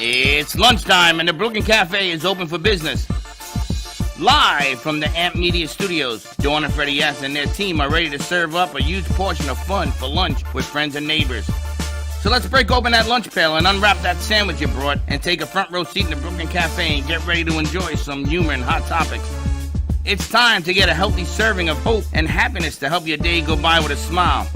It's lunchtime and the Brooklyn Cafe is open for business. Live from the Amp Media Studios, Dawn and Freddie S. and their team are ready to serve up a huge portion of fun for lunch with friends and neighbors. So let's break open that lunch pail and unwrap that sandwich you brought and take a front row seat in the Brooklyn Cafe and get ready to enjoy some humor and hot topics. It's time to get a healthy serving of hope and happiness to help your day go by with a smile.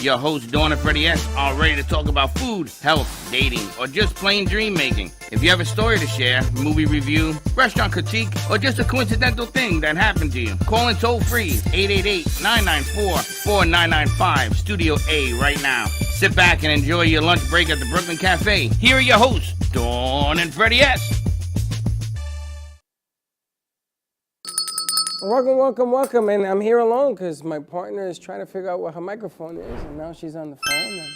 Your hosts, Dawn and Freddie S., are ready to talk about food, health, dating, or just plain dream making. If you have a story to share, movie review, restaurant critique, or just a coincidental thing that happened to you, call in toll free 888-994-4995, Studio A right now. Sit back and enjoy your lunch break at the Brooklyn Cafe. Here are your hosts, Dawn and Freddie S. Welcome, and I'm here alone because my partner is trying to figure out what her microphone is, and now she's on the phone, and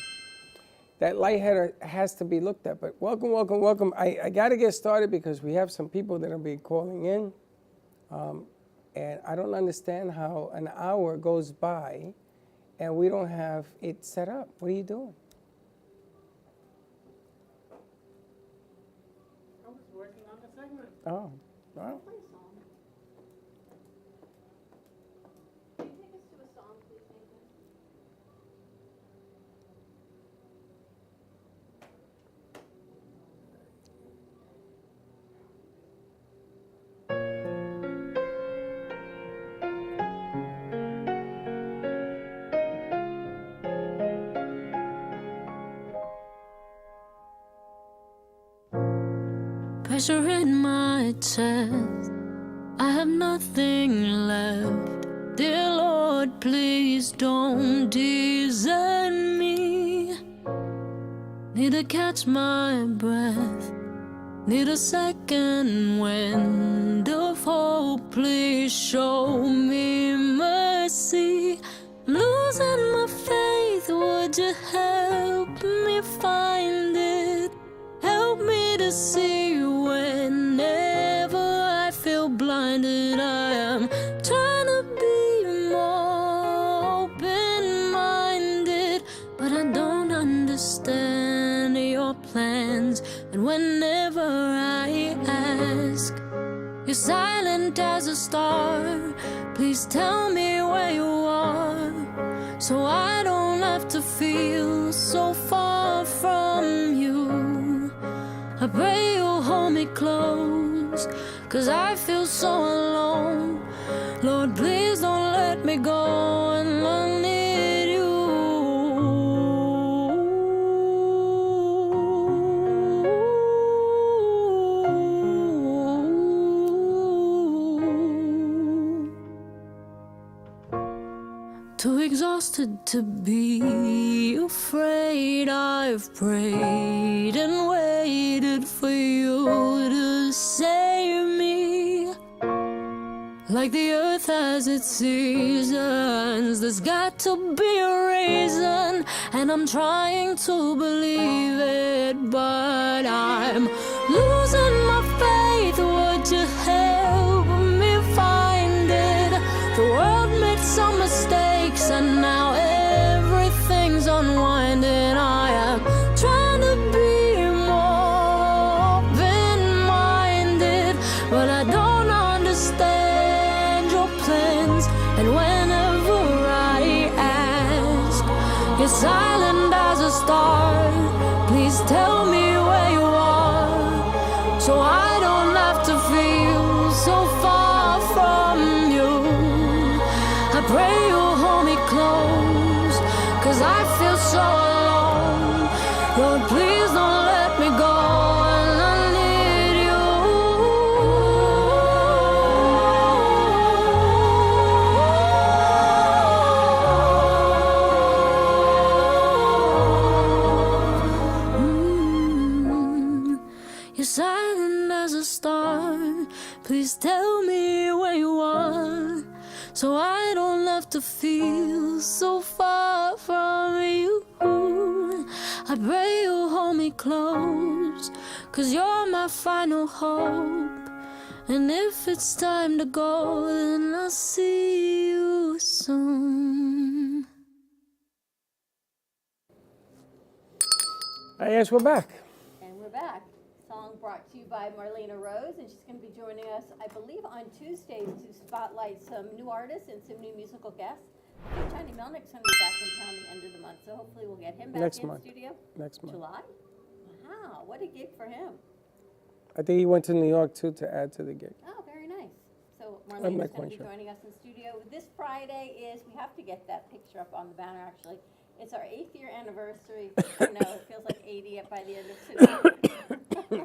that light header has to be looked at, but welcome. I got to get started because we have some people that will be calling in, and I don't understand how an hour goes by and we don't have it set up. What are you doing? I was working on the segment. Oh, well. Pressure in my chest, I have nothing left. Dear Lord, please don't desert me. Need to catch my breath, need a second wind of hope. Please show me mercy. I'm losing my faith, would you help me find it? Help me to see whenever I feel blinded. I am trying to be more open-minded, but I don't understand your plans. And whenever I ask, you're silent as a star. Please tell me where you are, so I don't have to feel so far from you. I pray you'll hold me close, 'cause I feel so alone. Lord, please don't let me go, and I need you. Too exhausted to be afraid. I've prayed and waited for you to save me. Like the earth has its seasons, there's got to be a reason, and I'm trying to believe it, but I'm losing my faith. Would you help me find it? The world made some mistakes, and now everything's unwinding. I am trying to be more open-minded, but I don't understand your plans. And whenever I ask, you're silent as a star. Please tell me where you are, so I don't have to feel so far from you. I pray you'll hold me close, 'cause I feel so alone. Lord, please don't let me go, and I need you. You're silent as a star. Please tell me where you are, so I don't have to feel so far from you. I pray you'll hold me close, 'cause you're my final hope. And if it's time to go, then I'll see you soon. Yes, we're back. And we're back. Song brought to you by Marlena Rose, and she's going to be joining us, I believe, on Tuesdays to spotlight some new artists and some new musical guests. Johnny Melnick's going to be back in town the end of the month, so hopefully we'll get him back Next in month. studio. Next month. July? Wow, what a gig for him. I think he went to New York too to add to the gig. Oh, very nice. So I'm Marlena's not going to quite be sure. joining us in studio. This Friday is, we have to get that picture up on the banner actually. It's our 8th year anniversary. I know, it feels like 80 by the end of today.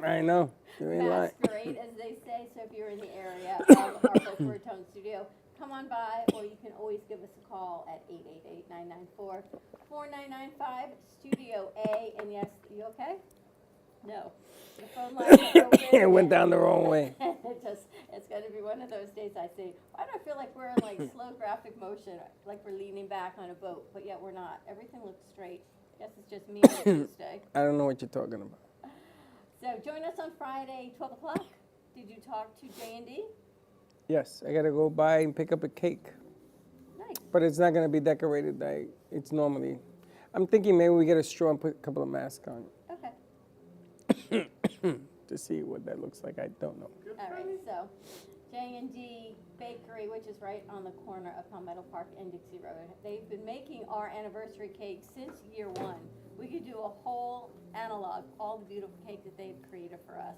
I know. You ain't lying. Masquerade, as they say. So if you're in the area of our Boca Raton studio, come on by, or you can always give us a call at 888-994-4995, Studio A. And yes, you okay? No. The phone line is open. It went down the wrong way. It's going to be one of those days I say, why do I feel like we're in like slow graphic motion, like we're leaning back on a boat, but yet we're not. Everything looks straight. Guess it's just me on Tuesday. I don't know what you're talking about. So join us on Friday, 12 o'clock. Did you talk to J&D? Yes, I gotta go buy and pick up a cake. Nice. But it's not gonna be decorated like it's normally. I'm thinking maybe we get a straw and put a couple of masks on Okay. to see what that looks like. I don't know. All right, so J&D Bakery, which is right on the corner of Palmetto Park and Dixie Road. They've been making our anniversary cake since year one. We could do a whole analog, all the beautiful cake that they've created for us.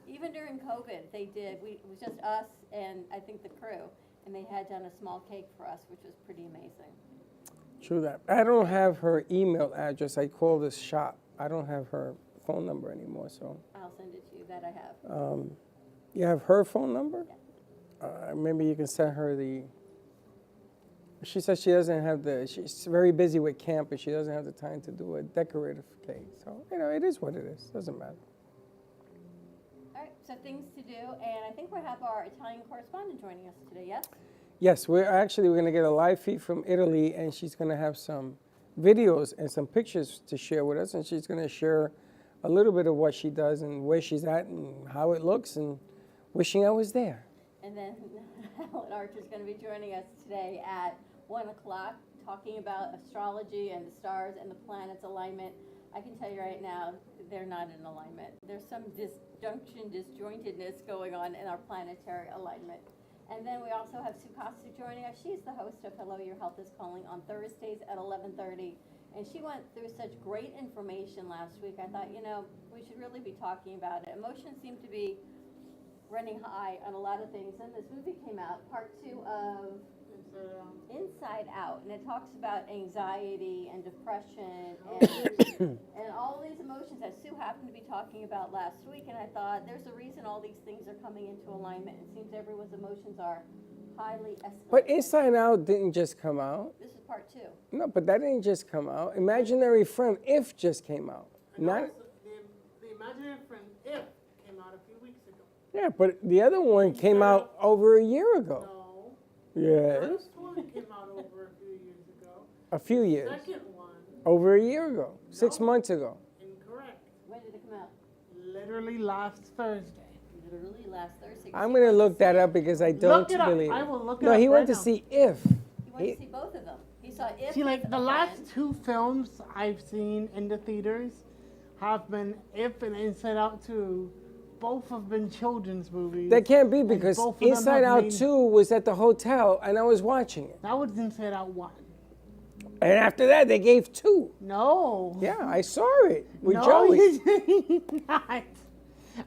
Even during COVID, they did. It was just us and I think the crew, and they had done a small cake for us, which was pretty amazing. True that. I don't have her email address. I called this shop. I don't have her phone number anymore, so. I'll send it to you, that I have. You have her phone number? Yeah. Maybe you can send her the. She says she doesn't have she's very busy with camp and she doesn't have the time to do a decorative cake. So, it is what it is. Doesn't matter. All right, so things to do, and I think we have our Italian correspondent joining us today, yes? Yes, we're going to get a live feed from Italy, and she's going to have some videos and some pictures to share with us, and she's going to share a little bit of what she does and where she's at and how it looks, and wishing I was there. And then Helen Archer is going to be joining us today at 1 o'clock, talking about astrology and the stars and the planets' alignment. I can tell you right now, they're not in alignment. There's some disjointedness going on in our planetary alignment. And then we also have Sue Kostyk joining us. She's the host of Hello, Your Health is Calling on Thursdays at 11:30. And she went through such great information last week. I thought, we should really be talking about it. Emotions seem to be running high on a lot of things. And this movie came out, part 2 of Inside Out, and it talks about anxiety and depression and all these emotions that Sue happened to be talking about last week. And I thought, there's a reason all these things are coming into alignment. It seems everyone's emotions are highly escalated. But Inside Out didn't just come out. This is part 2. No, but that didn't just come out. Imaginary Friend, If, just came out. Not, The Imaginary Friend, If, came out a few weeks ago. yeah, but the other one came out over a year ago. No. Yes. The first one came out over a few years ago. A few years. Second one, Over a year ago. 6 No. months ago. incorrect. When did it come out? Literally last Thursday. Literally last Thursday. I'm going to look that up because I don't Look it up. believe I will look it No, up he went right to now. see If. He went to see both of them. He saw If. See, like with the a last friend. 2 films I've seen in the theaters have been If and Inside Out 2. Both have been children's movies. That can't be and because both of them Inside have Out made- 2 was at the hotel and I was watching it. That was Inside Out 1. And after that, they gave 2. No. Yeah, I saw it with no, Joey. you did not.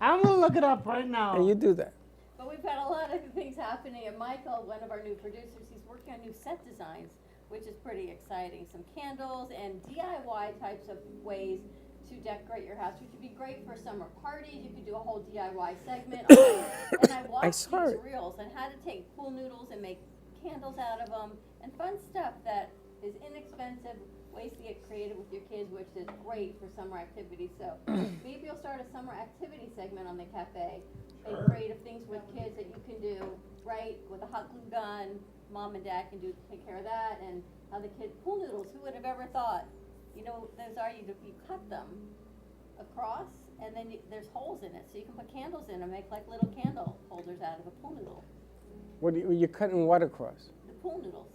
I'm gonna look it up right now. And you do that. But we've got a lot of things happening. And Michael, one of our new producers, he's working on new set designs, which is pretty exciting. Some candles and DIY types of ways to decorate your house, which would be great for summer parties. You could do a whole DIY segment. And I watched saw these it. reels on how to take pool noodles and make candles out of them and fun stuff that is inexpensive, ways to get creative with your kids, which is great for summer activities. So maybe you'll start a summer activity segment on the cafe. Make creative things with kids that you can do, right? With a hot glue gun, mom and dad can take care of that, and how the kids, pool noodles, who would have ever thought? Those are, you cut them across, and then there's holes in it, so you can put candles in and make like little candle holders out of a pool noodle. What you're cutting what across? The pool noodles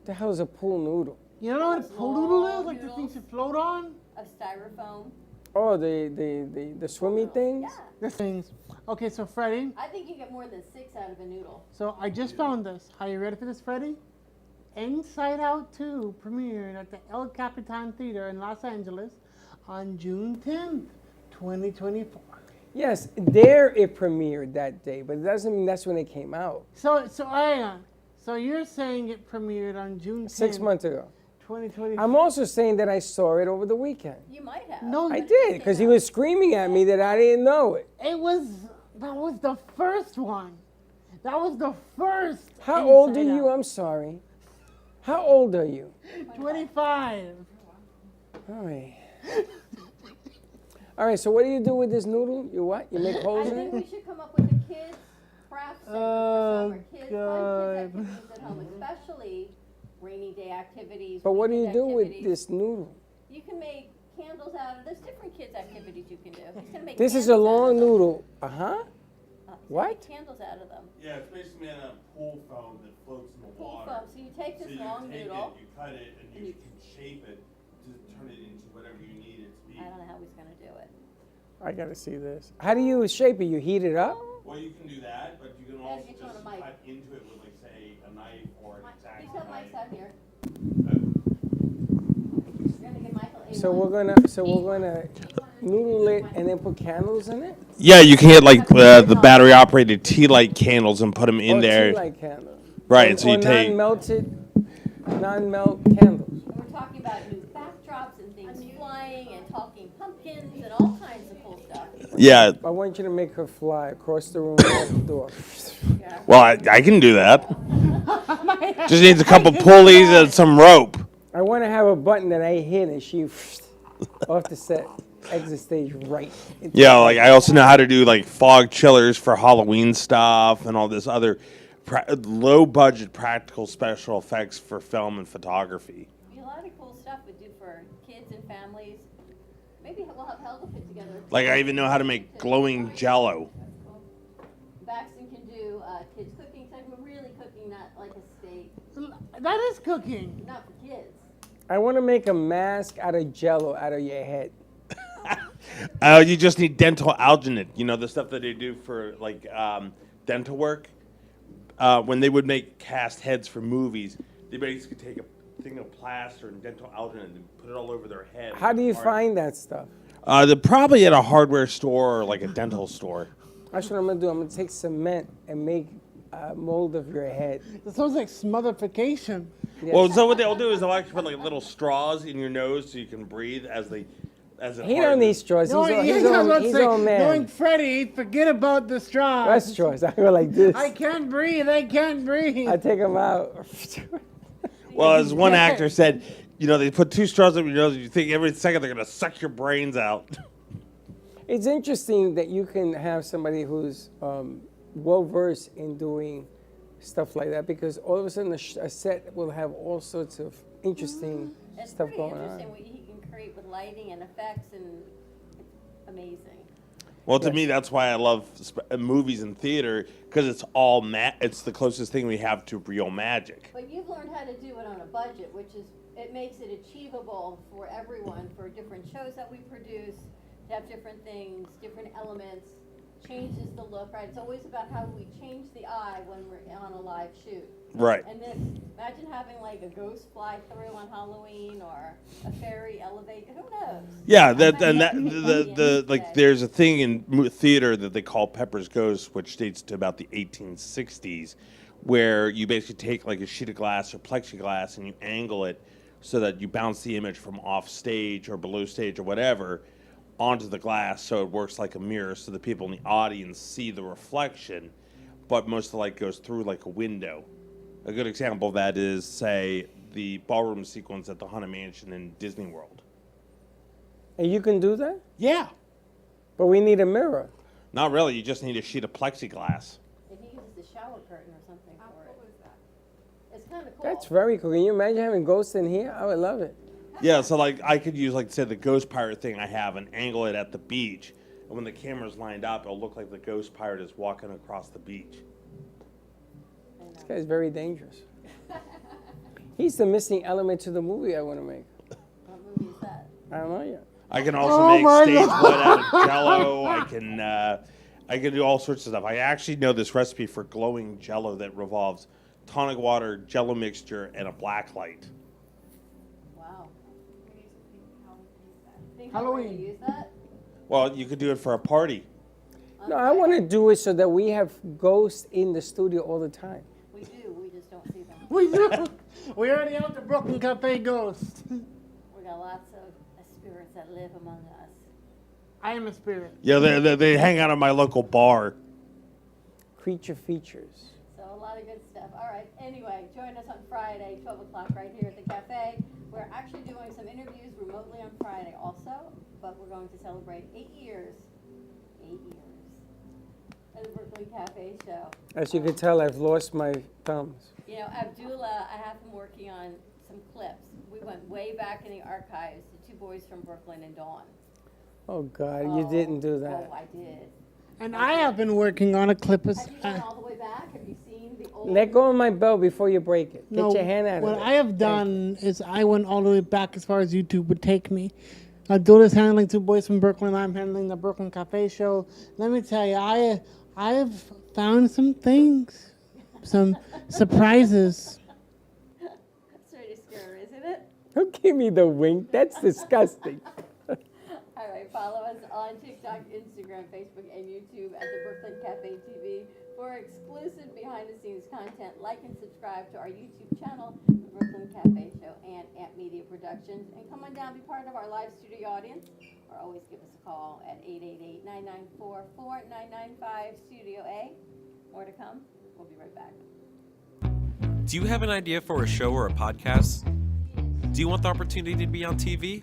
The hell is a pool noodle? You know what a pool noodle is? Like the things you float on? of styrofoam. Oh, the swimmy things? Yeah. The things. Okay, so Freddie, I think you get more than 6 out of a noodle. so I just found this. Are you ready for this, Freddie? Inside Out 2 premiered at the El Capitan Theater in Los Angeles on June 10th, 2024. Yes, there it premiered that day, but it doesn't mean that's when it came out. So hang on. So you're saying it premiered on June 10th, 6 months ago. 2024? I'm also saying that I saw it over the weekend. You might have. No, I did, because he was screaming at me that I didn't know it. that was the first one. That was the first. How old are Inside you? Out. I'm sorry. How old are you? 25. All right. All right, so what do you do with this noodle? You what? You make I holes in think it? we should come up with a kids craft center Oh, for summer. Kids, God. fun kids activities at home, especially rainy day activities. But what do you weekend do with activities. this noodle? You can make candles out of. There's different kids activities you can do. He's gonna make. This is a candles out long of them. noodle. Uh-huh. He's gonna What? make candles out of them. Yeah, it's basically made out of pool foam that floats in the Pool water. foam. So you take So this you long take noodle. it, you cut it, and you can shape it to turn it into whatever you need it to be. I don't know how he's gonna do it. I gotta see this. How do you shape it? You heat it up? Well, you can do that, but you can Gotta also get you on just a mic. cut into it with, like, say, a knife or an He's X-Acto got knife. mics out here. Uh, We're gonna get Michael a So mic. we're gonna noodle it and then put candles in it? Yeah, you can get like the battery operated tea light candles and put them in Or there. tea light candles. Right, Or, so you or take- non-melt candles. And we're talking about new backdrops and things flying and talking pumpkins and all kinds of cool stuff. Yeah, I want you to make her fly across the room out the door. well, I can do that. Just needs a couple pulleys and some rope. I want to have a button that I hit and she off the set, exit stage right. Yeah, like I also know how to do like fog chillers for Halloween stuff and all this other low budget practical special effects for film and photography. Be a lot of cool stuff we do for kids and families. Maybe we'll have Helga put together. Like I even know how to make glowing jello. Baxton can do kids cooking. So we're really cooking, not like a steak, That is cooking. not for kids. I want to make a mask out of jello out of your head. You just need dental alginate. You know the stuff that they do for like dental work. When they would make cast heads for movies, they basically take a thing of plaster and dental alginate and put it all over their head. How do you find that stuff? They're probably at a hardware store or like a dental store. That's what I'm going to do. I'm going to take cement and make a mold of your head. That sounds like smotherification. Well, so what they'll do is they'll actually put like little straws in your nose so you can breathe as it. He don't need straws. He's on man. Knowing Freddie, forget about the straws. That's straws. I go like this. I can't breathe. I can't breathe. I take them out. Well, as one actor said, you know, they put two straws up your nose and you think every second they're going to suck your brains out. It's interesting that you can have somebody who's well-versed in doing stuff like that because all of a sudden a set will have all sorts of interesting It's stuff pretty going interesting on. what he can create with lighting and effects, and it's amazing. Well, to me, that's why I love movies and theater because it's all it's the closest thing we have to real magic. But you've learned how to do it on a budget, which is, it makes it achievable for everyone, for different shows that we produce, to have different things, different elements, changes the look, right? It's always about how we change the eye when we're on a live shoot. Right. And this, imagine having like a ghost fly through on Halloween or a fairy elevate, who knows? Yeah, Like there's a thing in theater that they call Pepper's Ghost, which dates to about the 1860s, where you basically take like a sheet of glass or plexiglass and you angle it so that you bounce the image from off stage or below stage or whatever onto the glass, so it works like a mirror, so the people in the audience see the reflection, but most of the light goes through like a window. A good example of that is, say, the ballroom sequence at the Haunted Mansion in Disney World. And you can do that? Yeah. But we need a mirror. Not really. You just need a sheet of plexiglass. If he uses the shower curtain or something for it. It's kind of cool. That's very cool. Can you imagine having ghosts in here? I would love it. Yeah, so like I could use, like, say, the ghost pirate thing I have and angle it at the beach. And when the camera's lined up, it'll look like the ghost pirate is walking across the beach. This guy's very dangerous. He's the missing element to the movie I want to make. What movie is that? I don't know yet. I can also make my stage God. blood out of Jello. I can do all sorts of stuff. I actually know this recipe for glowing Jello that revolves tonic water, Jello mixture, and a black light. Wow. Think Halloween. we're gonna use that? Well, you could do it for a party. No, I want to do it so that we have ghosts in the studio all the time. We do, we just don't see them. We do. We already have the Brooklyn Cafe ghost. We got lots of spirits that live among us. I am a spirit. Yeah, they hang out at my local bar. Creature features. So a lot of good stuff. All right. Anyway, join us on Friday, 12 o'clock, right here at the cafe. We're actually doing some interviews remotely on Friday also, but we're going to celebrate 8 years. 8 years. At the Brooklyn Cafe show. As you can tell, I've lost my thumbs. You know, Abdullah, I have him working on some clips. We went way back in the archives, the two boys from Brooklyn and Dawn. Oh, God, you didn't do that. Oh, I did. And I have been working on a clip. Have you gone all the way back? Have you seen the old? Let go of my belt before you break it. Get No, your hand out of it. what I have done is I went all the way back as far as YouTube would take me. Abdullah's handling Two Boys from Brooklyn. I'm handling the Brooklyn Cafe show. Let me tell you, I have found some things, some surprises. That's pretty scary, isn't it? Don't give me the wink. That's disgusting. All right, follow us on TikTok, Instagram, Facebook, and YouTube at the Brooklyn Cafe TV for exclusive behind-the-scenes content. Like and subscribe to our YouTube channel, The Brooklyn Cafe Show, and Amp Media Productions. And come on down, be part of our live studio audience, or always give us a call at 888-994-4995, Studio A. More to come. We'll be right back. Do you have an idea for a show or a podcast? Do you want the opportunity to be on TV?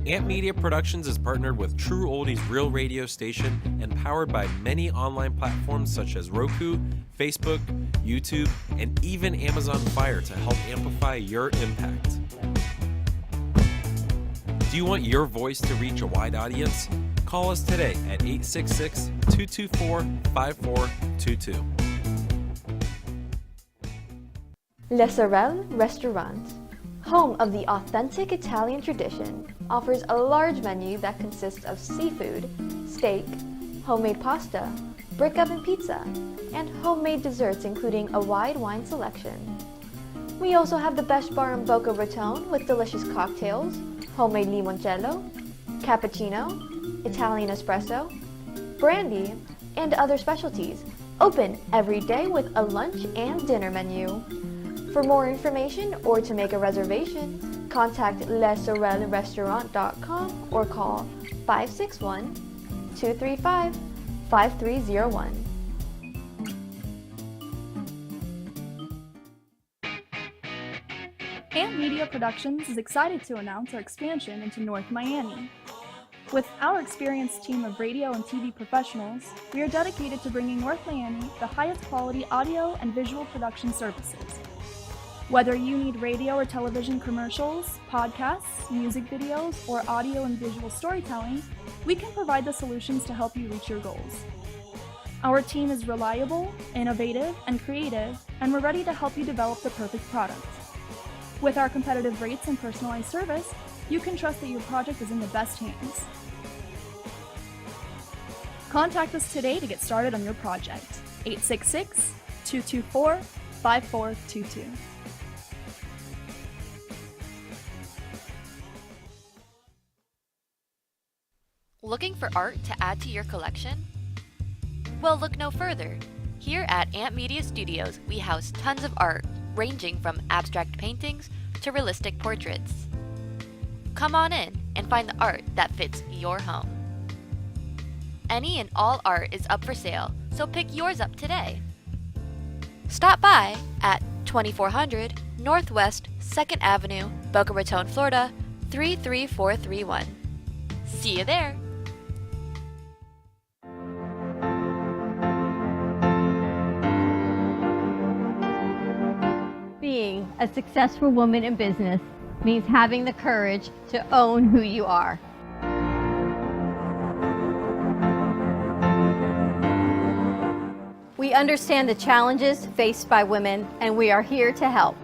Amp Media Productions is partnered with True Oldies Real Radio Station and powered by many online platforms such as Roku, Facebook, YouTube, and even Amazon Fire to help amplify your impact. Do you want your voice to reach a wide audience? Call us today at 866-224-5422. Le Sorel Restaurant, home of the authentic Italian tradition, offers a large menu that consists of seafood, steak, homemade pasta, brick oven pizza, and homemade desserts including a wide wine selection. We also have the best bar in Boca Raton with delicious cocktails, homemade limoncello, cappuccino, Italian espresso, brandy, and other specialties. Open every day with a lunch and dinner menu. For more information or to make a reservation, contact lesorelrestaurant.com or call 561-235-5301. Amp Media Productions is excited to announce our expansion into North Miami. With our experienced team of radio and TV professionals, we are dedicated to bringing North Miami the highest quality audio and visual production services. Whether you need radio or television commercials, podcasts, music videos, or audio and visual storytelling, we can provide the solutions to help you reach your goals. Our team is reliable, innovative, and creative, and we're ready to help you develop the perfect product. With our competitive rates and personalized service, you can trust that your project is in the best hands. Contact us today to get started on your project. 866-224-5422. Looking for art to add to your collection? Well, look no further. Here at Amp Media Studios, we house tons of art, ranging from abstract paintings to realistic portraits. Come on in and find the art that fits your home. Any and all art is up for sale, so pick yours up today. Stop by at 2400 Northwest 2nd Avenue, Boca Raton, Florida 33431. See you there! Being a successful woman in business means having the courage to own who you are. We understand the challenges faced by women, and we are here to help.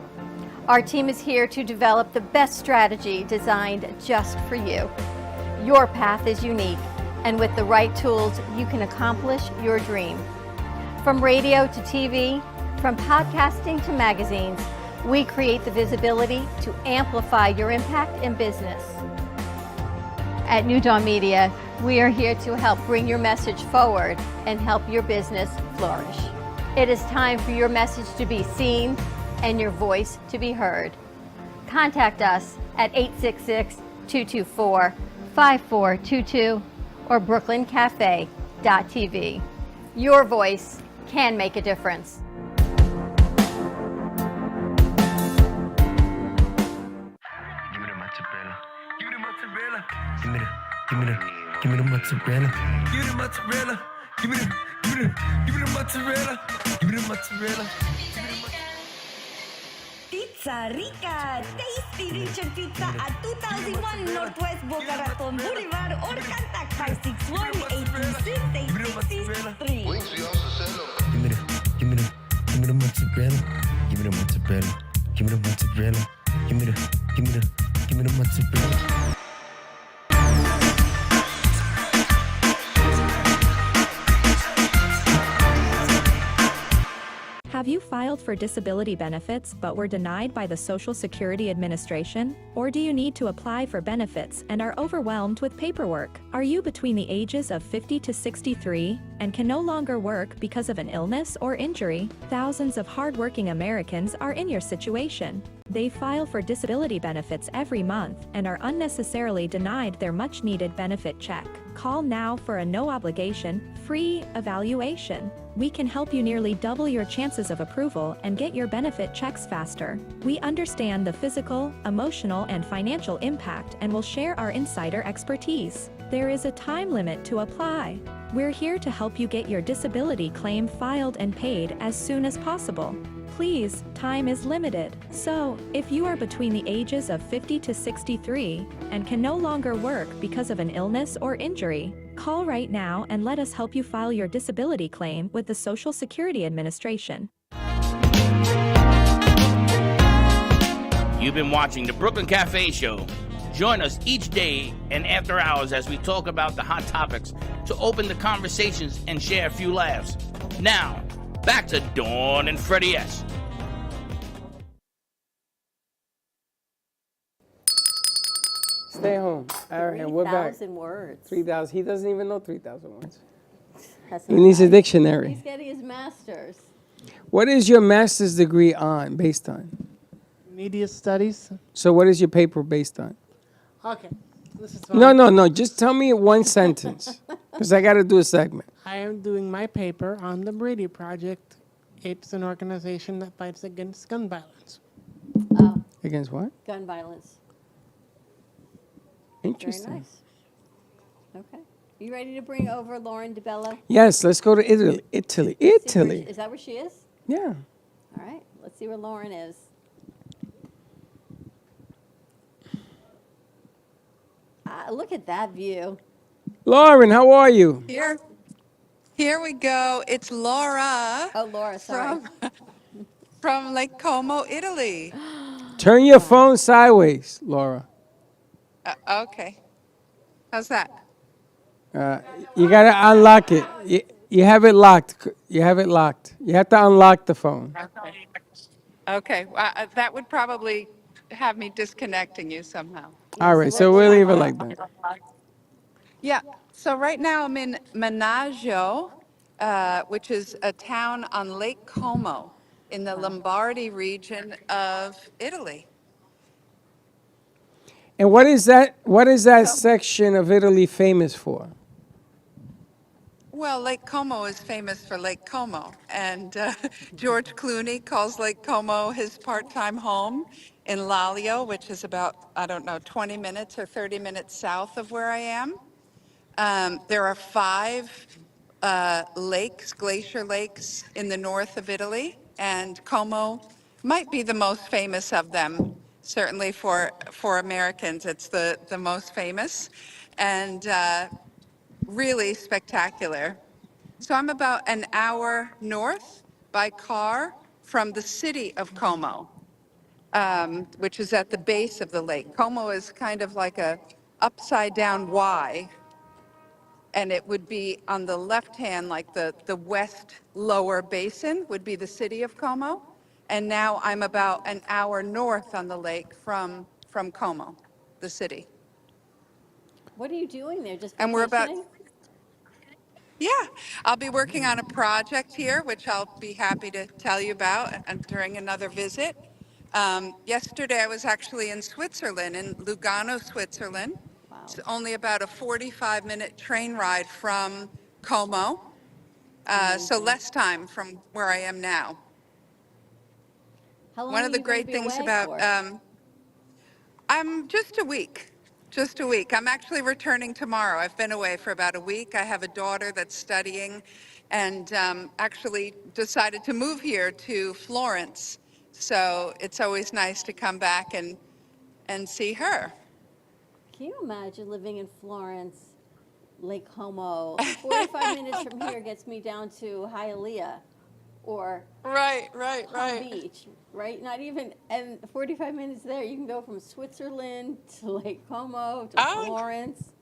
Our team is here to develop the best strategy designed just for you. Your path is unique, and with the right tools, you can accomplish your dream. From radio to TV, from podcasting to magazines, we create the visibility to amplify your impact in business. At New Dawn Media, we are here to help bring your message forward and help your business flourish. It is time for your message to be seen and your voice to be heard. Contact us at 866-224-5422 or brooklyncafe.tv. Your voice can make a difference. Give me the mozzarella. Give me the mozzarella. Give me the mozzarella. Give me the mozzarella. Pizza Rica, tasty Richard Pizza at 2001 Northwest Boca Raton Boulevard or contact 561-826-8663. Give me the mozzarella. Give me the mozzarella. Give me the mozzarella. Give me the mozzarella. Have you filed for disability benefits but were denied by the Social Security Administration? Or do you need to apply for benefits and are overwhelmed with paperwork? Are you between the ages of 50 to 63 and can no longer work because of an illness or injury? Thousands of hardworking Americans are in your situation. They file for disability benefits every month and are unnecessarily denied their much-needed benefit check. Call now for a no-obligation, free evaluation. We can help you nearly double your chances of approval and get your benefit checks faster. We understand the physical, emotional, and financial impact and will share our insider expertise. There is a time limit to apply. We're here to help you get your disability claim filed and paid as soon as possible. Please, time is limited. So, if you are between the ages of 50 to 63 and can no longer work because of an illness or injury, call right now and let us help you file your disability claim with the Social Security Administration. You've been watching the Brooklyn Cafe Show. Join us each day and after hours as we talk about the hot topics to open the conversations and share a few laughs. Now, back to Dawn and Freddie S. Stay home. All right, we're back. 3,000 words. 3,000. He doesn't even know 3,000 words. That's He needs a nice. dictionary. He's getting his master's. What is your master's degree on, based on? Media studies. So what is your paper based on? Okay. This is No. Just tell me one sentence, because I got to do a segment. I am doing my paper on the Brady Project. It's an organization that fights against gun violence. Against what? Gun violence. Interesting. Very nice. Okay. You ready to bring over Lauren Dibello? Yes, let's go to Italy. Italy. Is that where she is? Yeah. All right. Let's see where Lauren is. Look at that view. Lauren, how are you? Here we go. It's Laura. Oh, Laura, sorry. From Lake Como, Italy. Turn your phone sideways, Laura. Okay. How's that? You got to unlock it. You have it locked. You have it locked. You have to unlock the phone. Okay. That would probably have me disconnecting you somehow. All right, so we'll leave it like that. Yeah. So right now I'm in Menaggio, which is a town on Lake Como in the Lombardy region of Italy. And what is that section of Italy famous for? Well, Lake Como is famous for Lake Como, and George Clooney calls Lake Como his part-time home in Lalio, which is about, 20 minutes or 30 minutes south of where I am. There are 5 lakes, glacier lakes, in the north of Italy, and Como might be the most famous of them. Certainly for Americans, it's the most famous, and really spectacular. So I'm about an hour north by car from the city of Como, which is at the base of the lake. Como is kind of like a upside down Y, and it would be on the left hand, like the west lower basin would be the city of Como. And now I'm about an hour north on the lake from Como, the city. What are you doing there? Just And we're about, vacationing? yeah, I'll be working on a project here, which I'll be happy to tell you about during another visit. Yesterday, I was actually in Switzerland, in Lugano, Switzerland. Wow. It's only about a 45-minute train ride from Como, so less time from where I am now. How long One are of the you gonna great be things away about, for? I'm just a week. Just a week. I'm actually returning tomorrow. I've been away for about a week. I have a daughter that's studying and actually decided to move here to Florence. So it's always nice to come back and see her. Can you imagine living in Florence, Lake Como? 45 minutes from here gets me down to Hialeah or Right. Palm Beach, right? Not even, and 45 minutes there, you can go from Switzerland to Lake Como to Florence.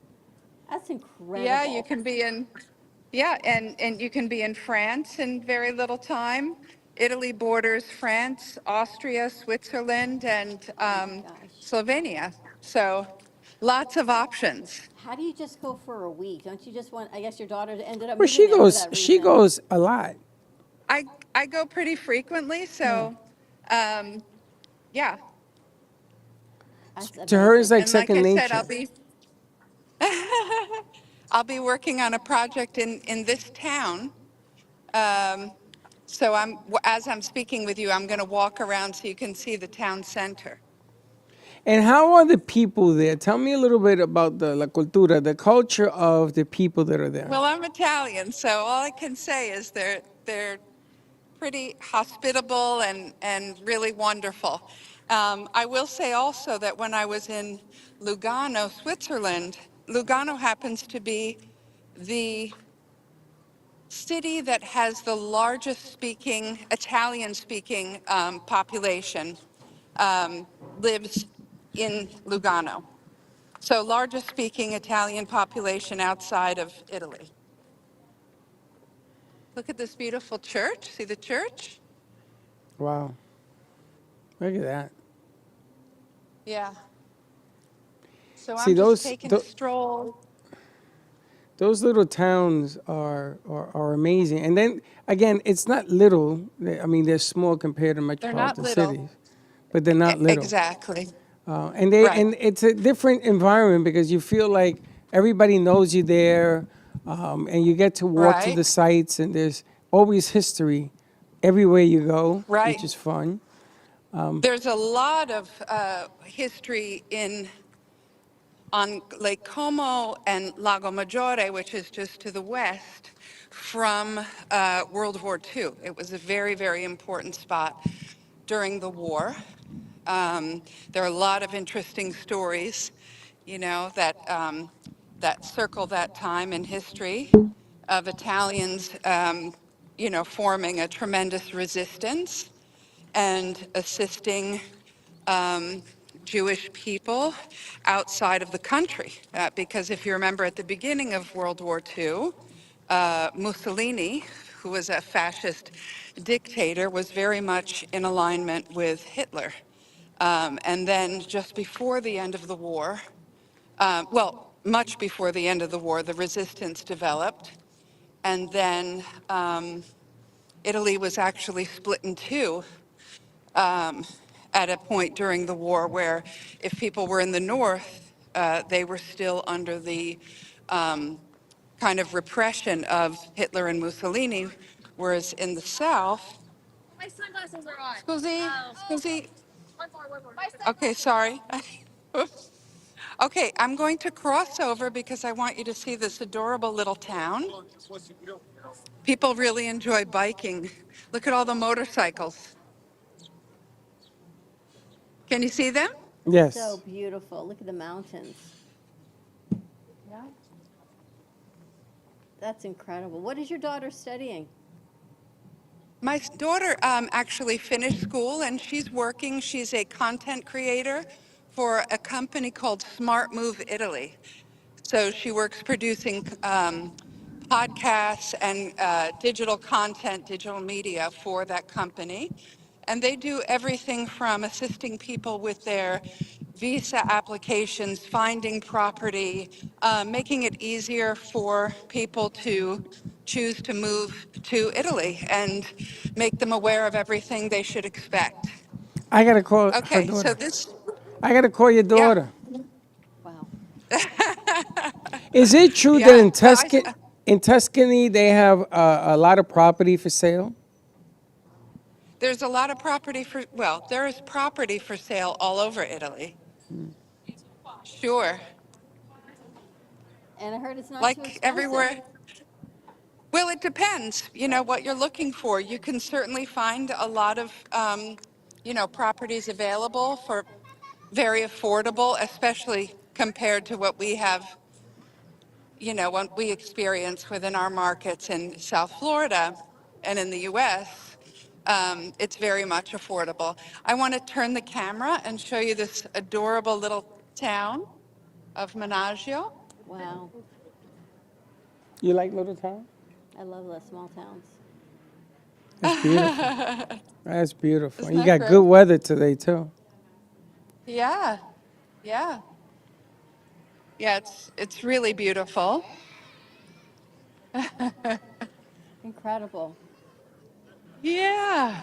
That's incredible. Yeah, you can be in, and you can be in France in very little time. Italy borders France, Austria, Switzerland, and Slovenia. So lots of options. How do you just go for a week? Don't you just want, I guess your daughter ended up Well, moving there for that reason. she goes a lot. I go pretty frequently, so yeah. That's To her, it's like And second like I nature. said, I'll be working on a project in this town. So as I'm speaking with you, I'm going to walk around so you can see the town center. And how are the people there? Tell me a little bit about the la cultura, the culture of the people that are there. Well, I'm Italian, so all I can say is they're pretty hospitable and really wonderful. I will say also that when I was in Lugano, Switzerland, Lugano happens to be the city that has the largest Italian-speaking population lives in Lugano. So largest speaking Italian population outside of Italy. Look at this beautiful church. See the church? Wow. Look at that. Yeah. So See, I'm just taking a stroll. Those little towns are amazing. And then, again, it's not little. I mean, they're small compared to metropolitan cities. But they're not little. Exactly. And it's a different environment because you feel like everybody knows you there, and you get to walk to the sites, and there's always history everywhere you go, which is fun. There's a lot of history on Lake Como and Lago Maggiore, which is just to the west, from World War II. It was a very, very important spot during the war. There are a lot of interesting stories, that circle that time in history of Italians, forming a tremendous resistance and assisting Jewish people outside of the country. Because if you remember at the beginning of World War II, Mussolini, who was a fascist dictator, was very much in alignment with Hitler. And then just before the end of the war, much before the end of the war, the resistance developed. And then Italy was actually split in two at a point during the war where if people were in the north, they were still under the kind of repression of Hitler and Mussolini, whereas in the south, My sunglasses are on. Scusi. Okay, sorry. Okay, I'm going to cross over because I want you to see this adorable little town. People really enjoy biking. Look at all the motorcycles. Can you see them? Yes. So beautiful. Look at the mountains. Yeah. That's incredible. What is your daughter studying? My daughter actually finished school and she's working. She's a content creator for a company called Smart Move Italy. So she works producing podcasts and digital content, digital media for that company. And they do everything from assisting people with their visa applications, finding property, making it easier for people to choose to move to Italy and make them aware of everything they should expect. I gotta call her Okay, daughter. so this, I gotta call your yeah, daughter. Is it true that yeah. Well, in Tuscany they have a lot of property for sale? there's a lot of property for, well, there is property for sale all over Italy. Sure. And I heard it's not too Like expensive. everywhere. Well, it depends, you know, what you're looking for. You can certainly find a lot of, properties available for very affordable, especially compared to what we have, what we experience within our markets in South Florida and in the U.S. It's very much affordable. I want to turn the camera and show you this adorable little town of Menaggio. Wow. You like little town? I love the small towns. That's beautiful. That's beautiful. Isn't You that got good great? weather today too. Yeah, yeah. Yeah, it's really beautiful. Incredible. Yeah.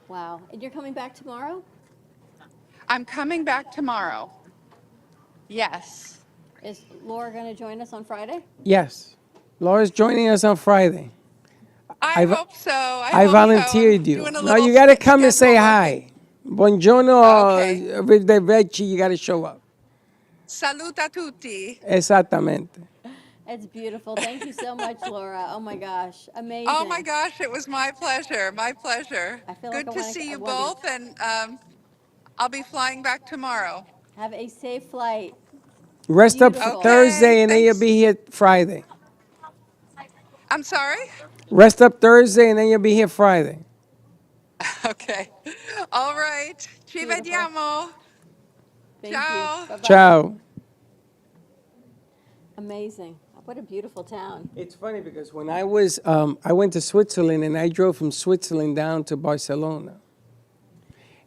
Wow. And you're coming back tomorrow? I'm coming back tomorrow. Yes. Is Laura going to join us on Friday? Yes. Laura's joining us on Friday. I hope so. I volunteered you. Doing a No, little you got to come and say schedule hi. Buongiorno, arrivederci, you got to show up. Saluta tutti. Exactamente. It's beautiful. Thank you so much, Laura. Oh my gosh. Amazing. Oh my gosh, it was my pleasure. My pleasure. I feel Good like to I wanna- see I you wanna- both, and I'll be flying back tomorrow. Have a safe flight. Rest up Beautiful. Thursday and then you'll be here Friday. I'm sorry? Rest up Thursday and then you'll be here Friday. Okay. All right. Ci vediamo. Thank Ciao. you. Bye-bye. Ciao. Amazing. What a beautiful town. It's funny because when I went to Switzerland and I drove from Switzerland down to Barcelona.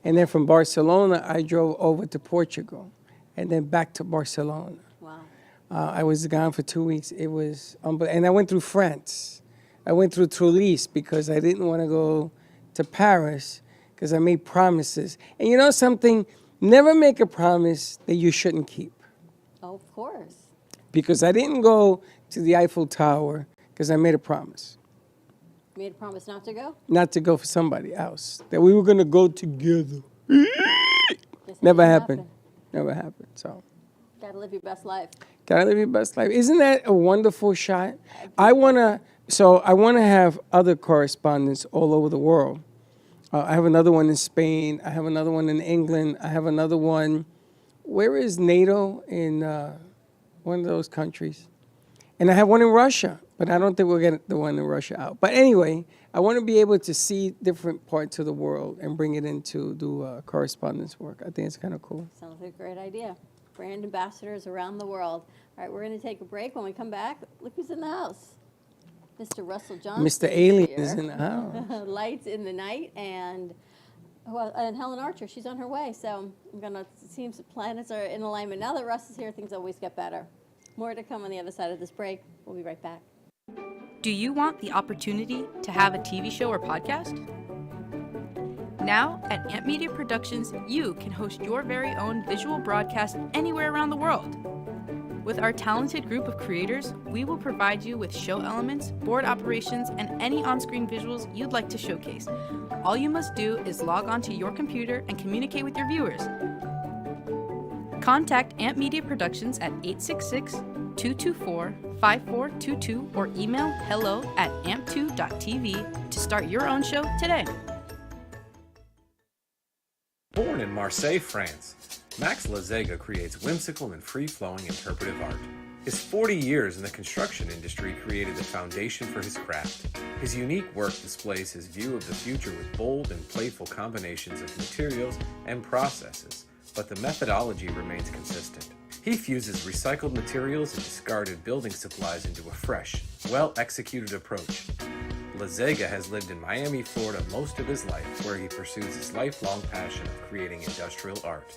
And then from Barcelona, I drove over to Portugal and then back to Barcelona. Wow. I was gone for 2 weeks. It was unbelievable. And I went through France. I went through Toulouse because I didn't want to go to Paris because I made promises. And you know something? Never make a promise that you shouldn't keep. Oh, of course. Because I didn't go to the Eiffel Tower because I made a promise. Made a promise not to go? Not to go for somebody else. That we were going to go together. Never happened. Never happened. So, Gotta live your best life. gotta live your best life. Isn't that a wonderful shot? I want to have other correspondents all over the world. I have another one in Spain. I have another one in England. I have another one. Where is NATO in one of those countries? And I have one in Russia, but I don't think we'll get the one in Russia out. But anyway, I want to be able to see different parts of the world and bring it in to do correspondence work. I think it's kind of cool. Sounds like a great idea. Brand ambassadors around the world. All right, we're going to take a break. When we come back, look who's in the house. Mr. Russell Johnson. Mr. Alien here. is in the house. Lights in the night, and Helen Archer, she's on her way. So I'm going to see if the planets are in alignment. Now that Russ is here, things always get better. More to come on the other side of this break. We'll be right back. Do you want the opportunity to have a TV show or podcast? Now, at Amp Media Productions, you can host your very own visual broadcast anywhere around the world. With our talented group of creators, we will provide you with show elements, board operations, and any on-screen visuals you'd like to showcase. All you must do is log onto your computer and communicate with your viewers. Contact Amp Media Productions at 866-224-5422 or email hello@amp2.tv to start your own show today. Born in Marseille, France, Max Lazega creates whimsical and free-flowing interpretive art. His 40 years in the construction industry created the foundation for his craft. His unique work displays his view of the future with bold and playful combinations of materials and processes, but the methodology remains consistent. He fuses recycled materials and discarded building supplies into a fresh, well-executed approach. Lazega has lived in Miami, Florida most of his life, where he pursues his lifelong passion of creating industrial art.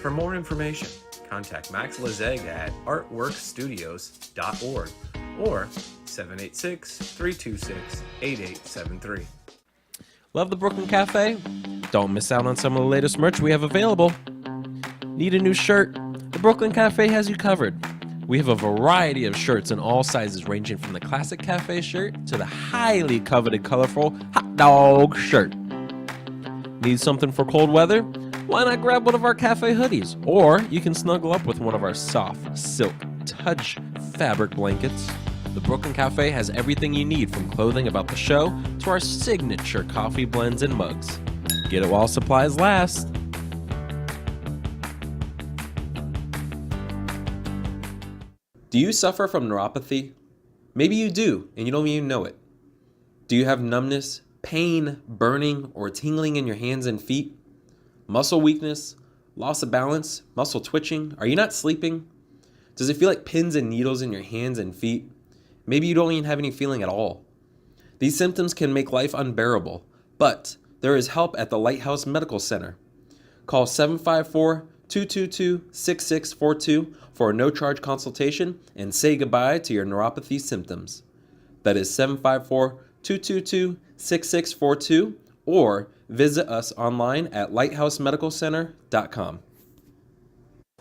For more information, contact Max Lazega at artworkstudios.org or 786-326-8873. Love the Brooklyn Cafe? Don't miss out on some of the latest merch we have available. Need a new shirt? The Brooklyn Cafe has you covered. We have a variety of shirts in all sizes, ranging from the classic cafe shirt to the highly coveted colorful hot dog shirt. Need something for cold weather? Why not grab one of our cafe hoodies? Or you can snuggle up with one of our soft silk touch fabric blankets. The Brooklyn Cafe has everything you need, from clothing about the show to our signature coffee blends and mugs. Get it while supplies last. Do you suffer from neuropathy? Maybe you do, and you don't even know it. Do you have numbness, pain, burning, or tingling in your hands and feet? Muscle weakness, loss of balance, muscle twitching? Are you not sleeping? Does it feel like pins and needles in your hands and feet? Maybe you don't even have any feeling at all. These symptoms can make life unbearable, but there is help at the Lighthouse Medical Center. Call 754-222-6642 for a no-charge consultation and say goodbye to your neuropathy symptoms. That is 754-222-6642, or visit us online at lighthousemedicalcenter.com.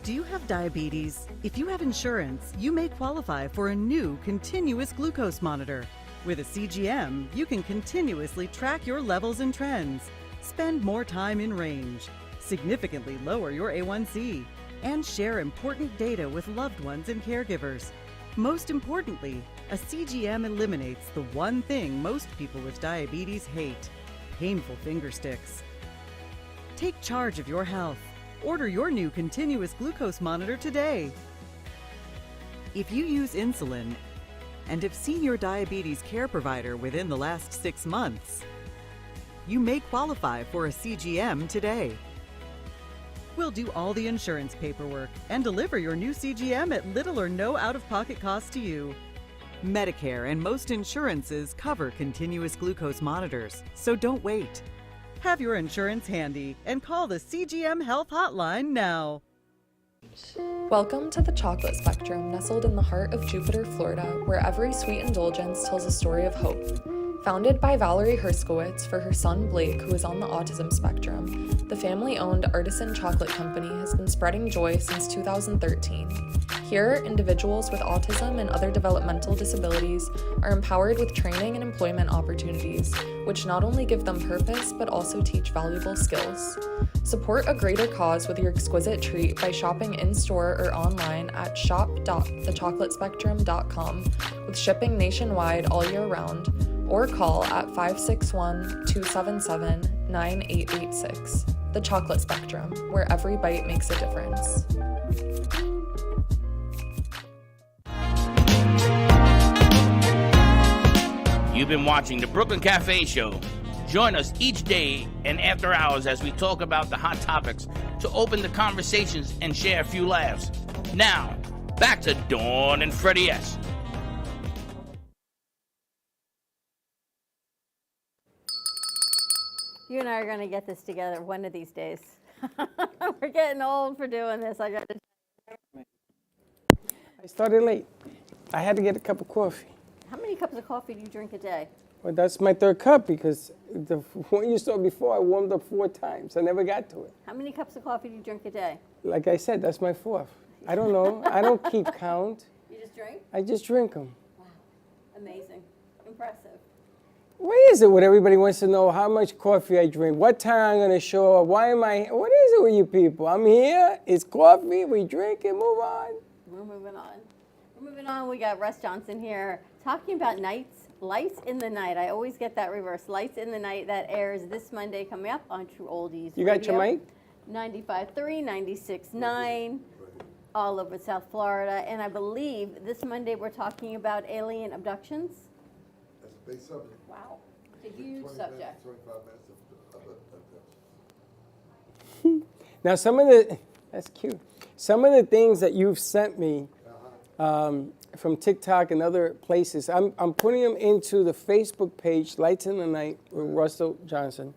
Do you have diabetes? If you have insurance, you may qualify for a new continuous glucose monitor. With a CGM, you can continuously track your levels and trends, spend more time in range, significantly lower your A1C, and share important data with loved ones and caregivers. Most importantly, a CGM eliminates the one thing most people with diabetes hate: painful finger sticks. Take charge of your health. Order your new continuous glucose monitor today. If you use insulin and have seen your diabetes care provider within the last 6 months, you may qualify for a CGM today. We'll do all the insurance paperwork and deliver your new CGM at little or no out-of-pocket cost to you. Medicare and most insurances cover continuous glucose monitors, so don't wait. Have your insurance handy and call the CGM Health Hotline now. Welcome to the Chocolate Spectrum, nestled in the heart of Jupiter, Florida, where every sweet indulgence tells a story of hope. Founded by Valerie Herskowitz for her son Blake, who is on the autism spectrum, the family-owned Artisan Chocolate Company has been spreading joy since 2013. Here, individuals with autism and other developmental disabilities are empowered with training and employment opportunities, which not only give them purpose, but also teach valuable skills. Support a greater cause with your exquisite treat by shopping in-store or online at shop.thechocolatespectrum.com, with shipping nationwide all year round, or call at 561-277-9886. The Chocolate Spectrum, where every bite makes a difference. You've been watching the Brooklyn Cafe Show. Join us each day and after hours as we talk about the hot topics to open the conversations and share a few laughs. Now, back to Dawn and Freddie S. You and I are going to get this together one of these days. We're getting old for doing this. I started late. I had to get a cup of coffee. How many cups of coffee do you drink a day? Well, that's my third cup, because the one you saw before, I warmed up 4 times. I never got to it. How many cups of coffee do you drink a day? Like I said, that's my 4th. I don't know. I don't keep count. You just drink? I just drink them. Wow. Amazing. Impressive. What is it with everybody wants to know how much coffee I drink, what time I'm going to show up, why am I, what is it with you people? I'm here, it's coffee, we drink and move on. We're moving on. We're moving on. We got Russ Johnson here talking about Lights in the Night. I always get that reverse. Lights in the Night, that airs this Monday coming up on True Oldies Radio. You got your mic? 95.3, 96.9, all over South Florida. And I believe this Monday we're talking about alien abductions. That's a big subject. Wow. It's a huge subject. 25 minutes of Now, that's cute. Some of the things that you've sent me from TikTok and other places, I'm putting them into the Facebook page, Lights in the Night with Russell Johnson.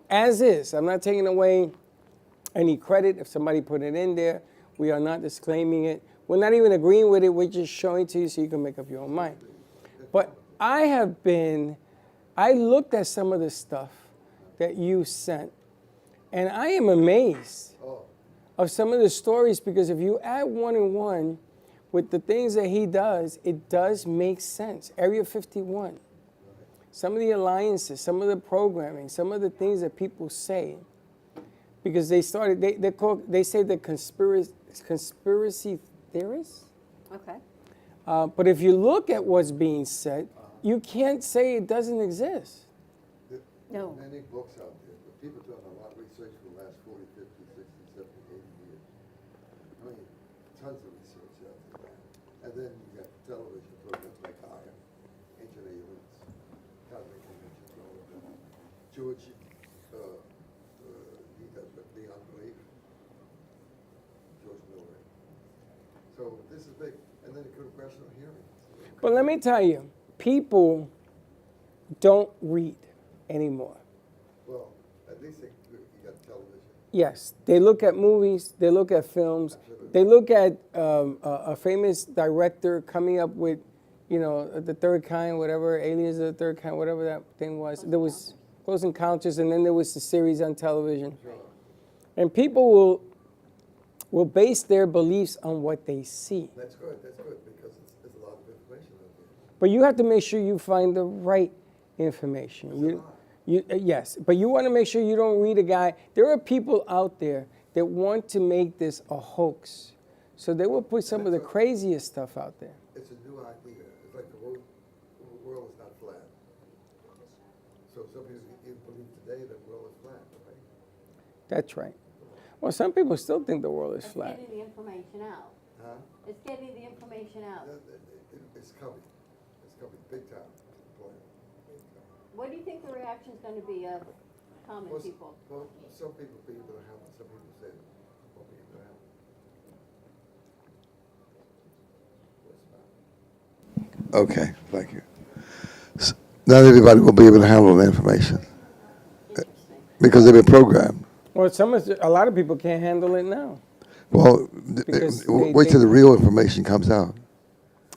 As is. I'm not taking away any credit if somebody put it in there. We are not disclaiming it. We're not even agreeing with it. We're just showing it to you so you can make up your own mind. But I looked at some of the stuff that you sent, and I am amazed of some of the stories, because if you add 1 and 1 with the things that he does, it does make sense. Area 51, some of the alliances, some of the programming, some of the things that people say, because they started, they say they're conspiracy theorists. Okay. But if you look at what's being said, you can't say it doesn't exist. No. Many books out there, but people have done a lot of research for the last 40, 50, 60, 70, 80 years. I mean, tons of research out there. And then you got television programs like Iron, Ancient Aliens, Cosmic Conventions, all of that. George, he does the Unbelief, George Miller. So this is big. And then the congressional hearings. But let me tell you, people don't read anymore. Well, at least you got television. Yes, they look at movies, they look at films, they look at a famous director coming up with, the third kind, whatever, Aliens of the Third Kind, whatever that thing was. There was Close Encounters, and then there was the series on television. And people will base their beliefs on what they see. That's good, because there's a lot of information out there. But you have to make sure you find the right information. Yes, but you want to make sure you don't read a guy. There are people out there that want to make this a hoax. So they will put some of the craziest stuff out there. It's a new idea. It's like the world is not flat. So some people believe today that the world is flat, right? That's right. Well, some people still think the world is flat. It's getting the information out. Huh? It's getting the information out. It's coming. It's coming big time. What do you think the reaction is going to be of common people? Well, some people be able to handle it. Some people say won't be able to handle it. Okay, thank you. Not everybody will be able to handle the information because they've been programmed. Well, a lot of people can't handle it now. Well, wait till the real information comes out.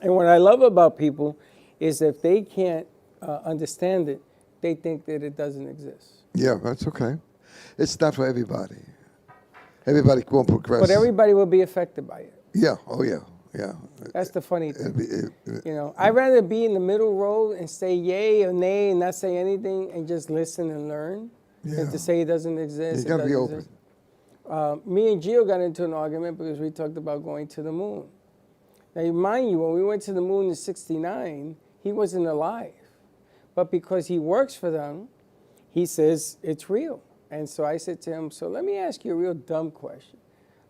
And what I love about people is if they can't understand it, they think that it doesn't exist. Yeah, that's okay. It's not for everybody. Everybody won't progress. But everybody will be affected by it. Yeah, oh yeah, yeah. That's the funny thing. I'd rather be in the middle road and say yay or nay and not say anything and just listen and learn than to say it doesn't exist. You got to be open. Me and Gio got into an argument because we talked about going to the moon. Now, mind you, when we went to the moon in '69, he wasn't alive. But because he works for them, he says it's real. And so I said to him, so let me ask you a real dumb question.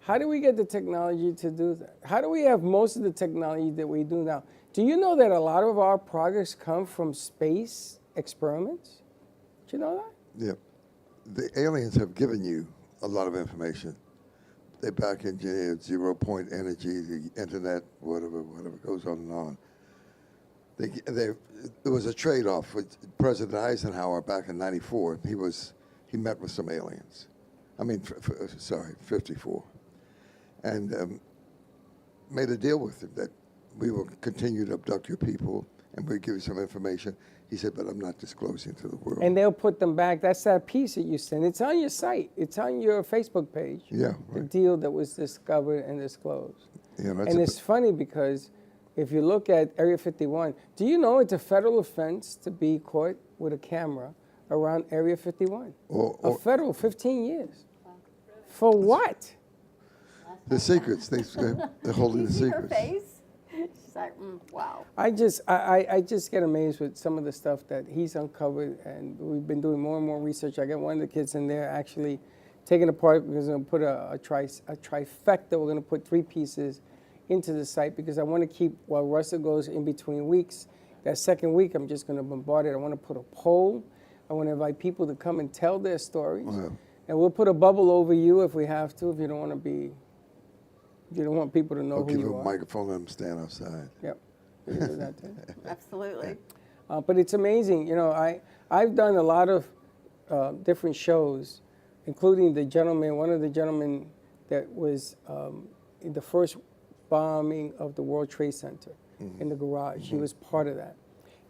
How do we get the technology to do that? How do we have most of the technology that we do now? Do you know that a lot of our products come from space experiments? Do you know that? Yeah. The aliens have given you a lot of information. They back engineered 0-point energy, the internet, whatever goes on and on. There was a trade-off with President Eisenhower back in '94. He met with some aliens. 54. And made a deal with them that we will continue to abduct your people and we'll give you some information. He said, but I'm not disclosing to the world. And they'll put them back. That's that piece that you sent. It's on your site. It's on your Facebook page. Yeah, The right. deal that was discovered and disclosed. Yeah, that's And it's funny because if you look at Area 51, do you know it's a federal offense to be caught with a camera around Area 51? A federal 15 years. For what? The secrets. They're holding the secrets. Her face? She's like, wow. I just get amazed with some of the stuff that he's uncovered, and we've been doing more and more research. I got one of the kids in there actually taking apart because we're going to put a trifecta. We're going to put 3 pieces into the site because I want to keep, while Russell goes in between weeks, that second week I'm just going to bombard it. I want to put a poll. I want to invite people to come and tell their stories. Wow. And we'll put a bubble over you if we have to, if you don't want to be, if you don't want people to know I'll who give you them a are. microphone and let them stand outside. Yep. We can do that too. Absolutely. But it's amazing. You know, I've done a lot of different shows, including one of the gentlemen that was in the first bombing of the World Trade Center in the garage. He was part of that.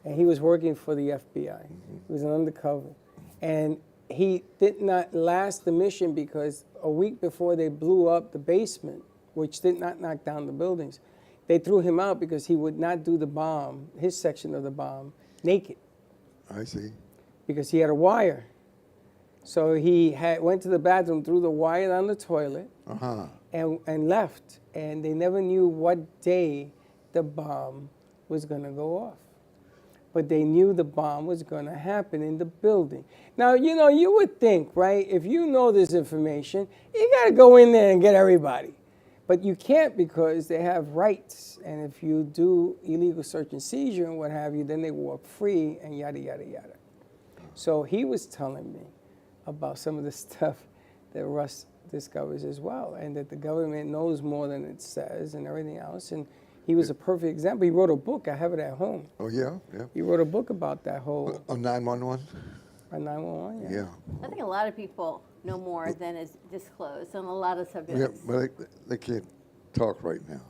And he was working for the FBI. He was an undercover. And he did not last the mission because a week before they blew up the basement, which did not knock down the buildings, they threw him out because he would not do the bomb, his section of the bomb, naked. I see. Because he had a wire. So he went to the bathroom, threw the wire down the toilet, and left. And they never knew what day the bomb was going to go off. But they knew the bomb was going to happen in the building. Now, you know, you would think, right, if you know this information, you got to go in there and get everybody. But you can't because they have rights. And if you do illegal search and seizure and what have you, then they walk free and yada, yada, yada. So he was telling me about some of the stuff that Russ discovers as well, and that the government knows more than it says and everything else. And he was a perfect example. He wrote a book. I have it at home. Oh, yeah? Yeah. He wrote a book about that whole... On 911? On 911, yeah. Yeah. I think a lot of people know more than is disclosed on a lot of subjects. Yeah, but they can't talk right now.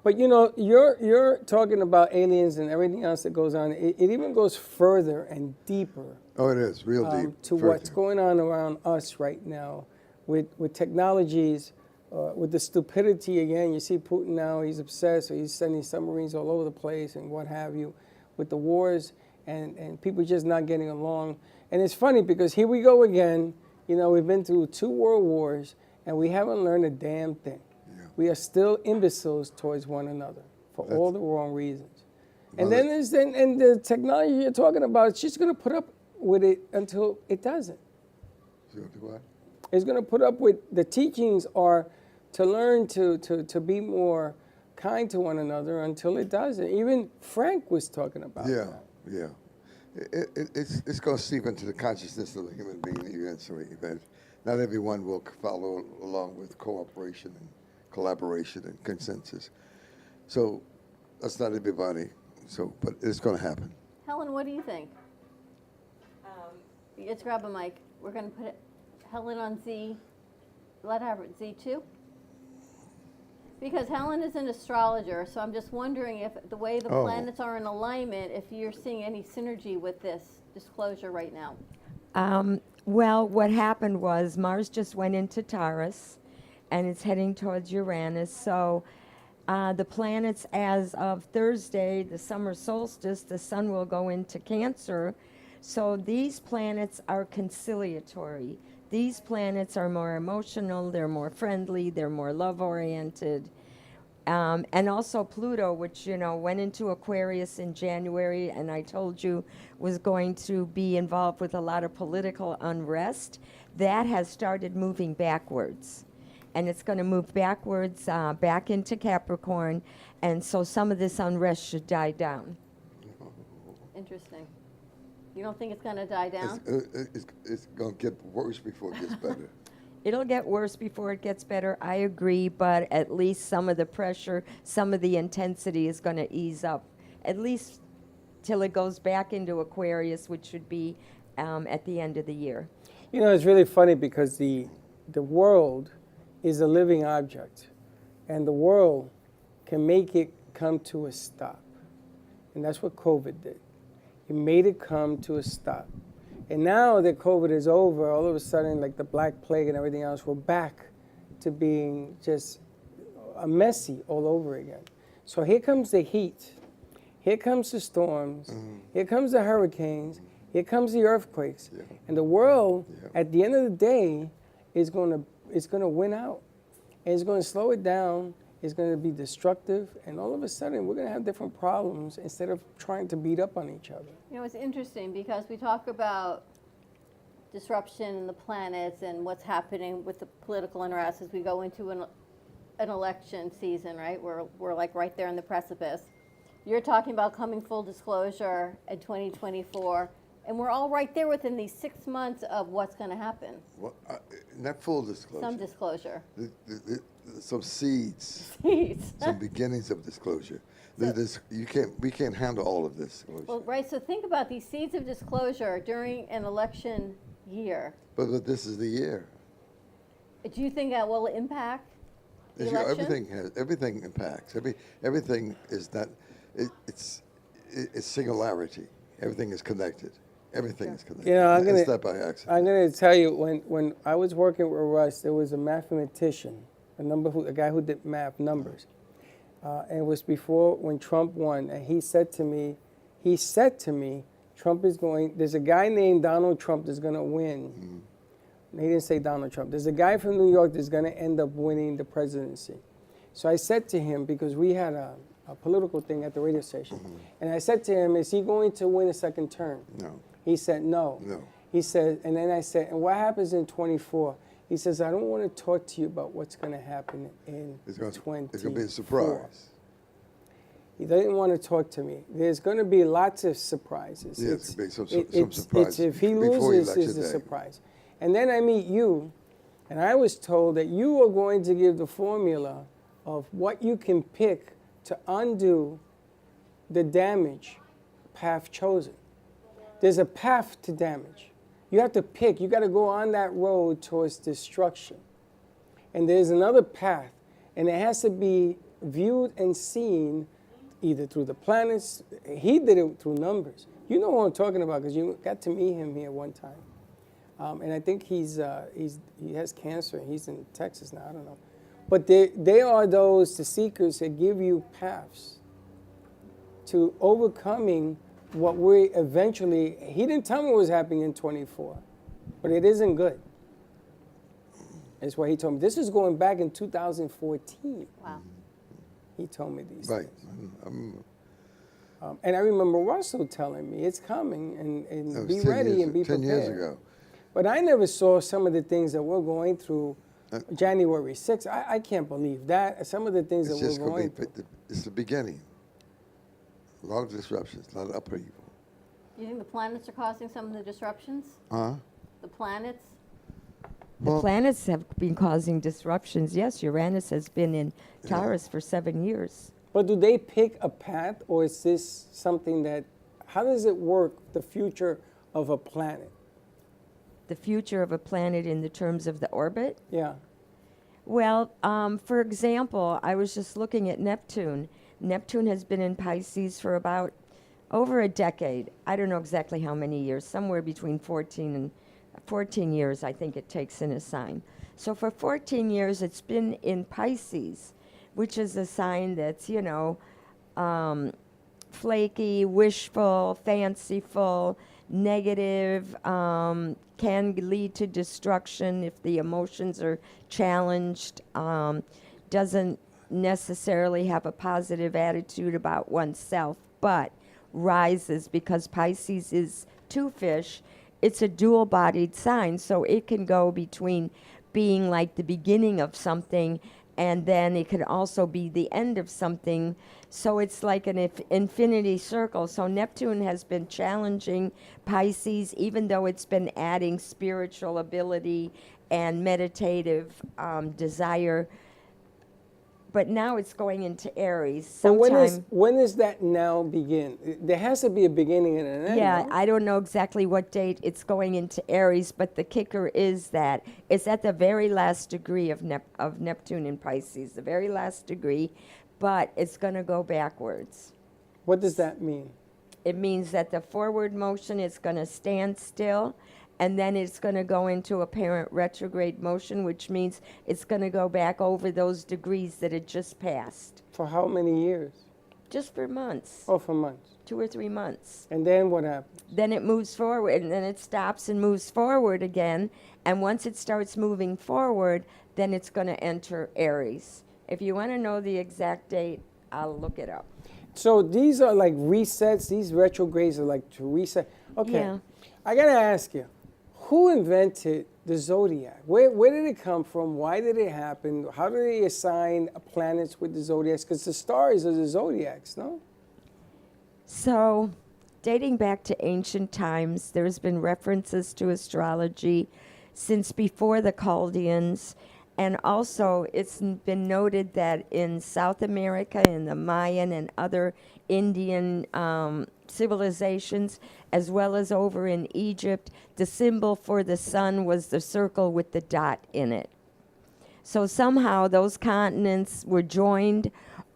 But you know, you're talking about aliens and everything else that goes on. It even goes further and deeper. Oh, it is, real deep. To what's going on around us right now with technologies, with the stupidity again. You see Putin now, he's obsessed, so he's sending submarines all over the place and what have you, with the wars and people just not getting along. And it's funny because here we go again. You know, we've been through 2 world wars and we haven't learned a damn thing. We are still imbeciles towards one another for all the wrong reasons. And then there's the technology you're talking about, it's just going to put up with it until it doesn't. What? It's going to put up with the teachings are to learn to be more kind to one another until it doesn't. Even Frank was talking about that. Yeah. It's going to seep into the consciousness of the human being eventually. Not everyone will follow along with cooperation and collaboration and consensus. So that's not everybody. So, but it's going to happen. Helen, what do you think? Let's grab a mic. We're going to put Helen on Z. Let her have Z2. Because Helen is an astrologer, so I'm just wondering if the way the planets are in alignment, if you're seeing any synergy with this disclosure right now. Well, what happened was Mars just went into Taurus, and it's heading towards Uranus. So the planets, as of Thursday, the summer solstice, the sun will go into Cancer. So these planets are conciliatory. These planets are more emotional, they're more friendly, they're more love-oriented. And also Pluto, which, went into Aquarius in January, and I told you was going to be involved with a lot of political unrest. That has started moving backwards. And it's going to move backwards, back into Capricorn, and so some of this unrest should die down. Interesting. You don't think it's going to die down? It's going to get worse before it gets better. It'll get worse before it gets better, I agree, but at least some of the pressure, some of the intensity is going to ease up, at least till it goes back into Aquarius, which should be at the end of the year. You know, it's really funny because the world is a living object, and the world can make it come to a stop. And that's what COVID did. It made it come to a stop. And now that COVID is over, all of a sudden, like the Black Plague and everything else, we're back to being just a messy all over again. So here comes the heat. Here comes the storms. Here comes the hurricanes. Here comes the earthquakes. And the world, at the end of the day, is going to win out. And it's going to slow it down. It's going to be destructive, and all of a sudden, we're going to have different problems instead of trying to beat up on each other. You know, it's interesting because we talk about disruption in the planets and what's happening with the political unrest as we go into an election season, right? We're like right there on the precipice. You're talking about coming full disclosure in 2024, And we're all right there within these 6 months of what's going to happen. Well, not full disclosure. Some disclosure. Some seeds. Seeds. Some beginnings of disclosure. We can't handle all of this. Well, right, so think about these seeds of disclosure during an election year. But this is the year. Do you think that will impact the election? Everything impacts. Everything is not. It's singularity. Everything is connected. Everything is connected. You know, It's not by accident. I'm going to tell you, when I was working with Russ, there was a mathematician, a guy who did math numbers. And it was before when Trump won, and he said to me, Trump is going, there's a guy named Donald Trump that's going to win. Mm-hmm. He didn't say Donald Trump. There's a guy from New York that's going to end up winning the presidency. So I said to him, because we had a political thing at the radio station, and I said to him, is he going to win a second term? No. He said no. No. He said, and then I said, and what happens in 24? He says, I don't want to talk to you about what's going to happen in 24. It's going to be a surprise. He doesn't want to talk to me. There's going to be lots of surprises. Yeah, it's going to be some surprises. If he loses, it's a surprise. And then I meet you, and I was told that you are going to give the formula of what you can pick to undo the damage path chosen. There's a path to damage. You have to pick. You got to go on that road towards destruction. And there's another path, and it has to be viewed and seen either through the planets. He did it through numbers. You know what I'm talking about because you got to meet him here one time. And I think he has cancer. He's in Texas now. I don't know. But they are the seekers that give you paths to overcoming what we eventually, he didn't tell me what was happening in 24, but it isn't good. That's what he told me. This is going back in 2014. Wow. He told me these things. And I remember Russell telling me, it's coming, and be ready and be prepared. 10 years ago. But I never saw some of the things that we're going through January 6th. I can't believe that. Some of the things that we're going through. It's the beginning. A lot of disruptions, a lot of upheaval. You think the planets are causing some of the disruptions? The planets? The planets have been causing disruptions. Yes, Uranus has been in Taurus for 7 years. But do they pick a path, or is this something that, how does it work, the future of a planet? The future of a planet in the terms of the orbit? Yeah. Well, for example, I was just looking at Neptune. Neptune has been in Pisces for about over a decade. I don't know exactly how many years, somewhere between 14 years, I think it takes in a sign. So for 14 years, it's been in Pisces, which is a sign that's, flaky, wishful, fanciful, negative, can lead to destruction if the emotions are challenged, doesn't necessarily have a positive attitude about oneself, but rises because Pisces is two fish. It's a dual-bodied sign, so it can go between being like the beginning of something, and then it could also be the end of something. So it's like an infinity circle. So Neptune has been challenging Pisces, even though it's been adding spiritual ability and meditative desire. But now it's going into Aries. So when does that now begin? There has to be a beginning and an end. Yeah, no? I don't know exactly what date it's going into Aries, but the kicker is that it's at the very last degree of Neptune in Pisces, the very last degree, but it's going to go backwards. What does that mean? It means that the forward motion is going to stand still, and then it's going to go into apparent retrograde motion, which means it's going to go back over those degrees that it just passed. For how many years? Just for months. Oh, for months. 2 or 3 months. And then what happens? Then it moves forward, and then it stops and moves forward again. And once it starts moving forward, then it's going to enter Aries. If you want to know the exact date, I'll look it up. So these are like resets. These retrogrades are like to reset. Okay. Yeah. I got to ask you. Who invented the zodiac? Where did it come from? Why did it happen? How do they assign planets with the zodiacs? Because the stars are the zodiacs, no? So dating back to ancient times. There's been references to astrology since before the Chaldeans. And also, it's been noted that in South America, in the Mayan and other Indian civilizations, as well as over in Egypt, the symbol for the sun was the circle with the dot in it. So somehow those continents were joined,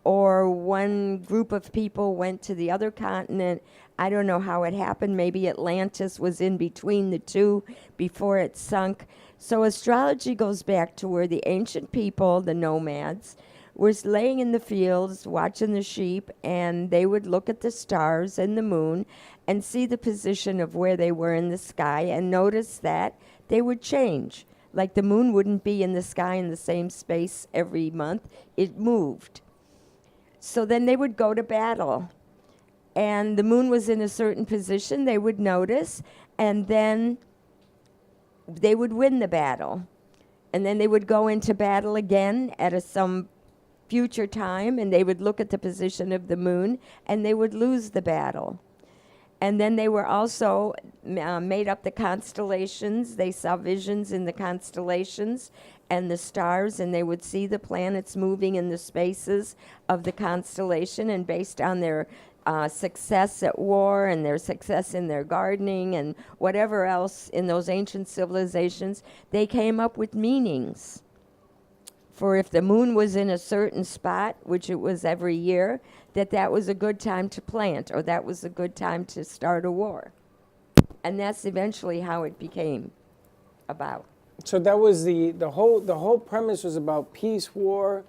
or one group of people went to the other continent. I don't know how it happened. Maybe Atlantis was in between the two before it sunk. So astrology goes back to where the ancient people, the nomads, were laying in the fields watching the sheep, and they would look at the stars and the moon and see the position of where they were in the sky and notice that they would change. Like the moon wouldn't be in the sky in the same space every month. It moved. So then they would go to battle. And the moon was in a certain position, they would notice, and then they would win the battle. And then they would go into battle again at some future time, and they would look at the position of the moon, and they would lose the battle. And then they were also made up the constellations. They saw visions in the constellations and the stars, and they would see the planets moving in the spaces of the constellation, and based on their success at war and their success in their gardening and whatever else in those ancient civilizations, they came up with meanings. For if the moon was in a certain spot, which it was every year, that was a good time to plant, or that was a good time to start a war. And that's eventually how it became about. So that was the whole premise was about peace, war,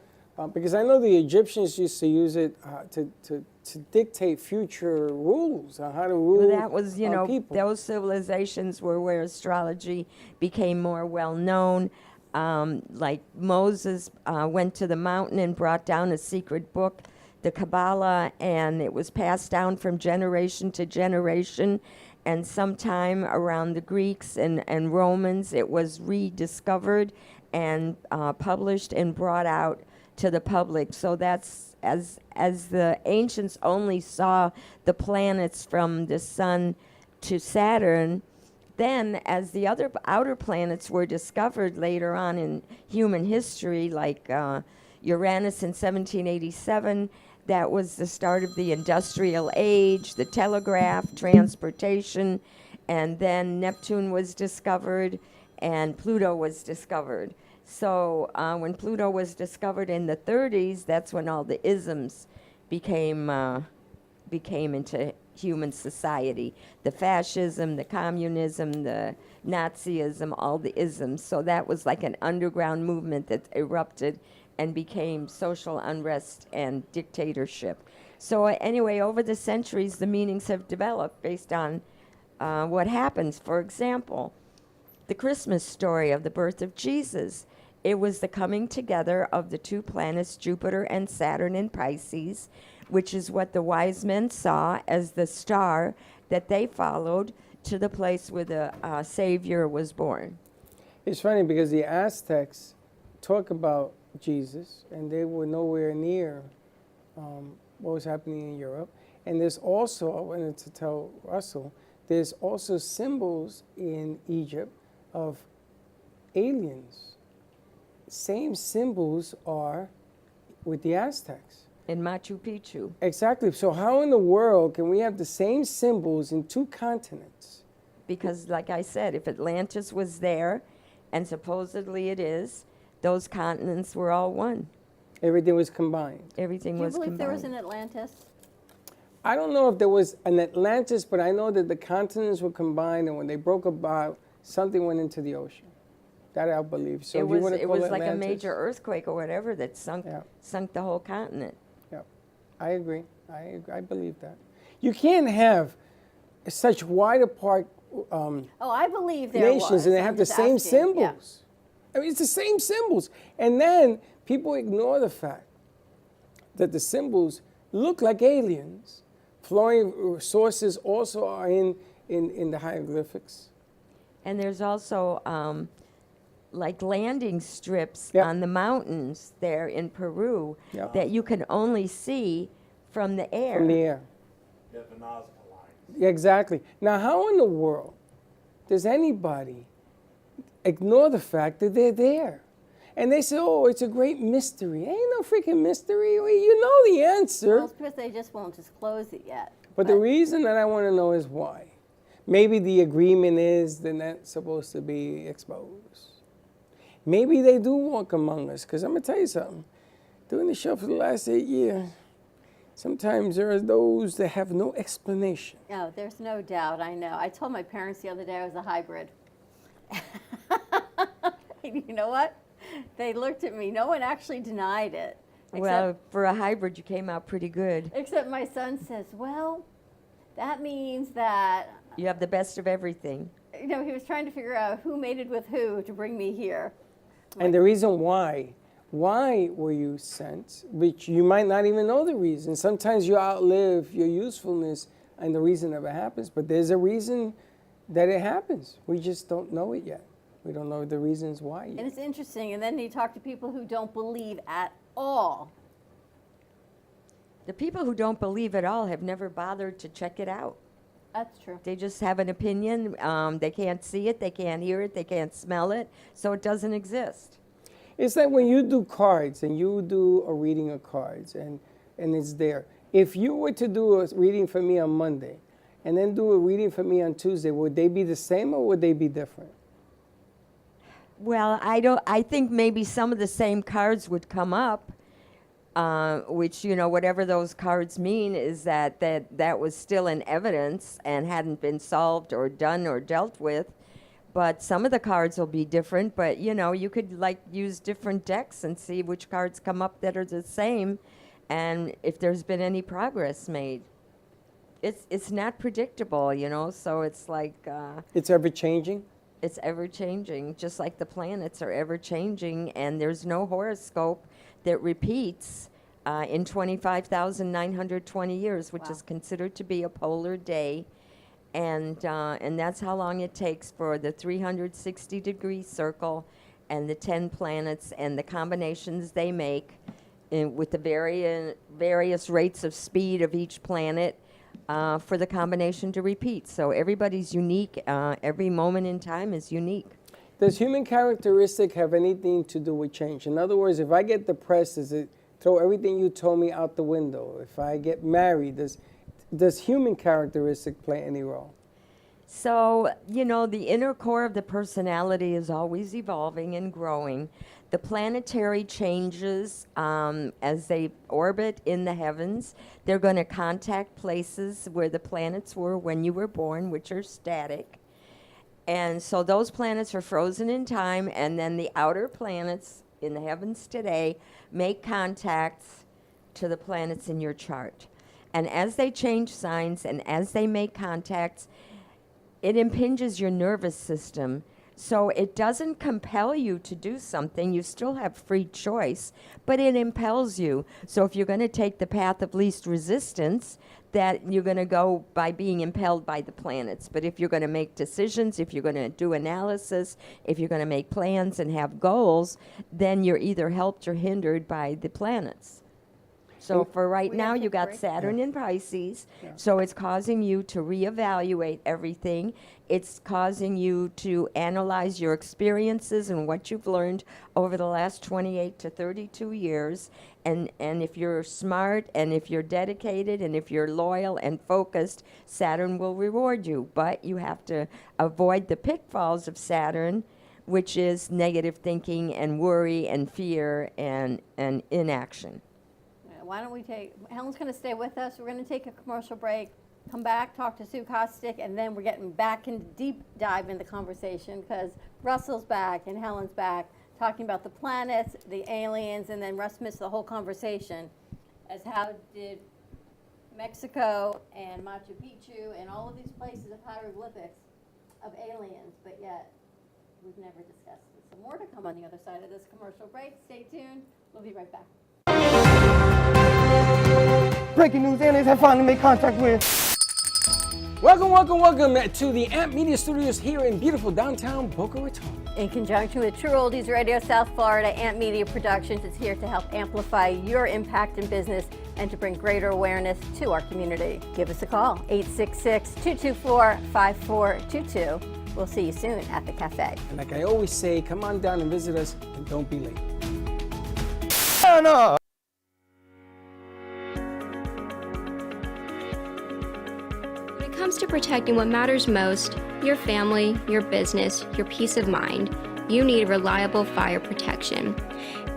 because I know the Egyptians used to use it to dictate future rules on how to rule. Well, that was, people. Those civilizations were where astrology became more well known. Like Moses went to the mountain and brought down a secret book, the Kabbalah, and it was passed down from generation to generation. And sometime around the Greeks and Romans, it was rediscovered and published and brought out to the public. So that's as the ancients only saw the planets from the sun to Saturn. Then, as the other outer planets were discovered later on in human history, like Uranus in 1787, that was the start of the industrial age, the telegraph, transportation, and then Neptune was discovered and Pluto was discovered. So when Pluto was discovered in the 30s, that's when all the isms became into human society. The fascism, the communism, the Nazism, all the isms. So that was like an underground movement that erupted and became social unrest and dictatorship. So anyway, over the centuries, the meanings have developed based on what happens. For example, the Christmas story of the birth of Jesus. It was the coming together of the two planets, Jupiter and Saturn in Pisces, which is what the wise men saw as the star that they followed to the place where the Savior was born. It's funny because the Aztecs talk about Jesus, and they were nowhere near what was happening in Europe. And there's also, I wanted to tell Russell, there's also symbols in Egypt of aliens. Same symbols are with the Aztecs. In Machu Picchu. Exactly. So how in the world can we have the same symbols in two continents? Because, like I said, if Atlantis was there, and supposedly it is, those continents were all one. Everything was combined. Everything was combined. Do you believe there was an Atlantis? I don't know if there was an Atlantis, but I know that the continents were combined, and when they broke apart, something went into the ocean. That I believe. So it was like Atlantis, a major earthquake or whatever that sunk the whole continent. Yeah, I agree. I believe that. You can't have such wide apart I believe there nations was. and they I'm have the just same asking. symbols. I mean, it's the same symbols. And then people ignore the fact that the symbols look like aliens. Flowing sources also are in the hieroglyphics. And there's also like landing strips on the mountains there in Peru that you can only see from the air. From the air. Yeah, the Nazca lines. Exactly. Now, how in the world does anybody ignore the fact that they're there? And they say, oh, it's a great mystery. Ain't no freaking mystery. You know the answer. Well, it's because they just won't disclose it yet. But the reason that I want to know is why. Maybe the agreement is they're not supposed to be exposed. Maybe they do walk among us. Because I'm going to tell you something. Doing the show for the last 8 years, sometimes there are those that have no explanation. No, there's no doubt. I know. I told my parents the other day I was a hybrid. You know what? They looked at me. No one actually denied it. Well, for a hybrid, you came out pretty good. Except my son says, well, that means that... You have the best of everything. You know, he was trying to figure out who mated with who to bring me here. And the reason why were you sent, which you might not even know the reason. Sometimes you outlive your usefulness and the reason never happens, but there's a reason that it happens. We just don't know it yet. We don't know the reasons why yet. And it's interesting, and then you talk to people who don't believe at all. The people who don't believe at all have never bothered to check it out. That's true. They just have an opinion. They can't see it, they can't hear it, they can't smell it, so it doesn't exist. It's like when you do cards and you do a reading of cards and it's there. If you were to do a reading for me on Monday and then do a reading for me on Tuesday, would they be the same or would they be different? Well, I think maybe some of the same cards would come up, which, you know, whatever those cards mean is that was still in evidence and hadn't been solved or done or dealt with. But some of the cards will be different, but, you know, you could, like, use different decks and see which cards come up that are the same and if there's been any progress made. It's not predictable, you know, so it's like... it's ever-changing? It's ever-changing, just like the planets are ever-changing, and there's no horoscope that repeats in 25,920 years, which is considered to be a polar day. And that's how long it takes for the 360-degree circle and the 10 planets and the combinations they make with the various rates of speed of each planet for the combination to repeat. So everybody's unique. Every moment in time is unique. Does human characteristic have anything to do with change? In other words, if I get depressed, does it throw everything you told me out the window? If I get married, does human characteristic play any role? So, you know, the inner core of the personality is always evolving and growing. The planetary changes as they orbit in the heavens. They're going to contact places where the planets were when you were born, which are static. And so those planets are frozen in time, and then the outer planets in the heavens today make contacts to the planets in your chart. And as they change signs and as they make contacts, it impinges your nervous system. So it doesn't compel you to do something. You still have free choice, but it impels you. So if you're going to take the path of least resistance, that you're going to go by being impelled by the planets. But if you're going to make decisions, if you're going to do analysis, if you're going to make plans and have goals, then you're either helped or hindered by the planets. So for right now, you got Saturn in Pisces, so it's causing you to reevaluate everything. It's causing you to analyze your experiences and what you've learned over the last 28 to 32 years. And if you're smart and if you're dedicated and if you're loyal and focused, Saturn will reward you. But you have to avoid the pitfalls of Saturn, which is negative thinking and worry and fear and inaction. Why don't we Helen's going to stay with us. We're going to take a commercial break, come back, talk to Sue Kostyk, and then we're getting back into deep dive in the conversation because Russell's back and Helen's back talking about the planets, the aliens, and then Russ missed the whole conversation as how did Mexico and Machu Picchu and all of these places of hieroglyphics of aliens, but yet we've never discussed it. So more to come on the other side of this commercial break. Stay tuned. We'll be right back. Breaking news, aliens have finally made contact with. Welcome to the AMP Media Studios here in beautiful downtown Boca Raton. In conjunction with True Oldies Radio South Florida, Amp Media Productions is here to help amplify your impact in business and to bring greater awareness to our community. Give us a call, 866-224-5422. We'll see you soon at the cafe. And like I always say, come on down and visit us and don't be late. No. When it comes to protecting what matters most, your family, your business, your peace of mind, you need reliable fire protection.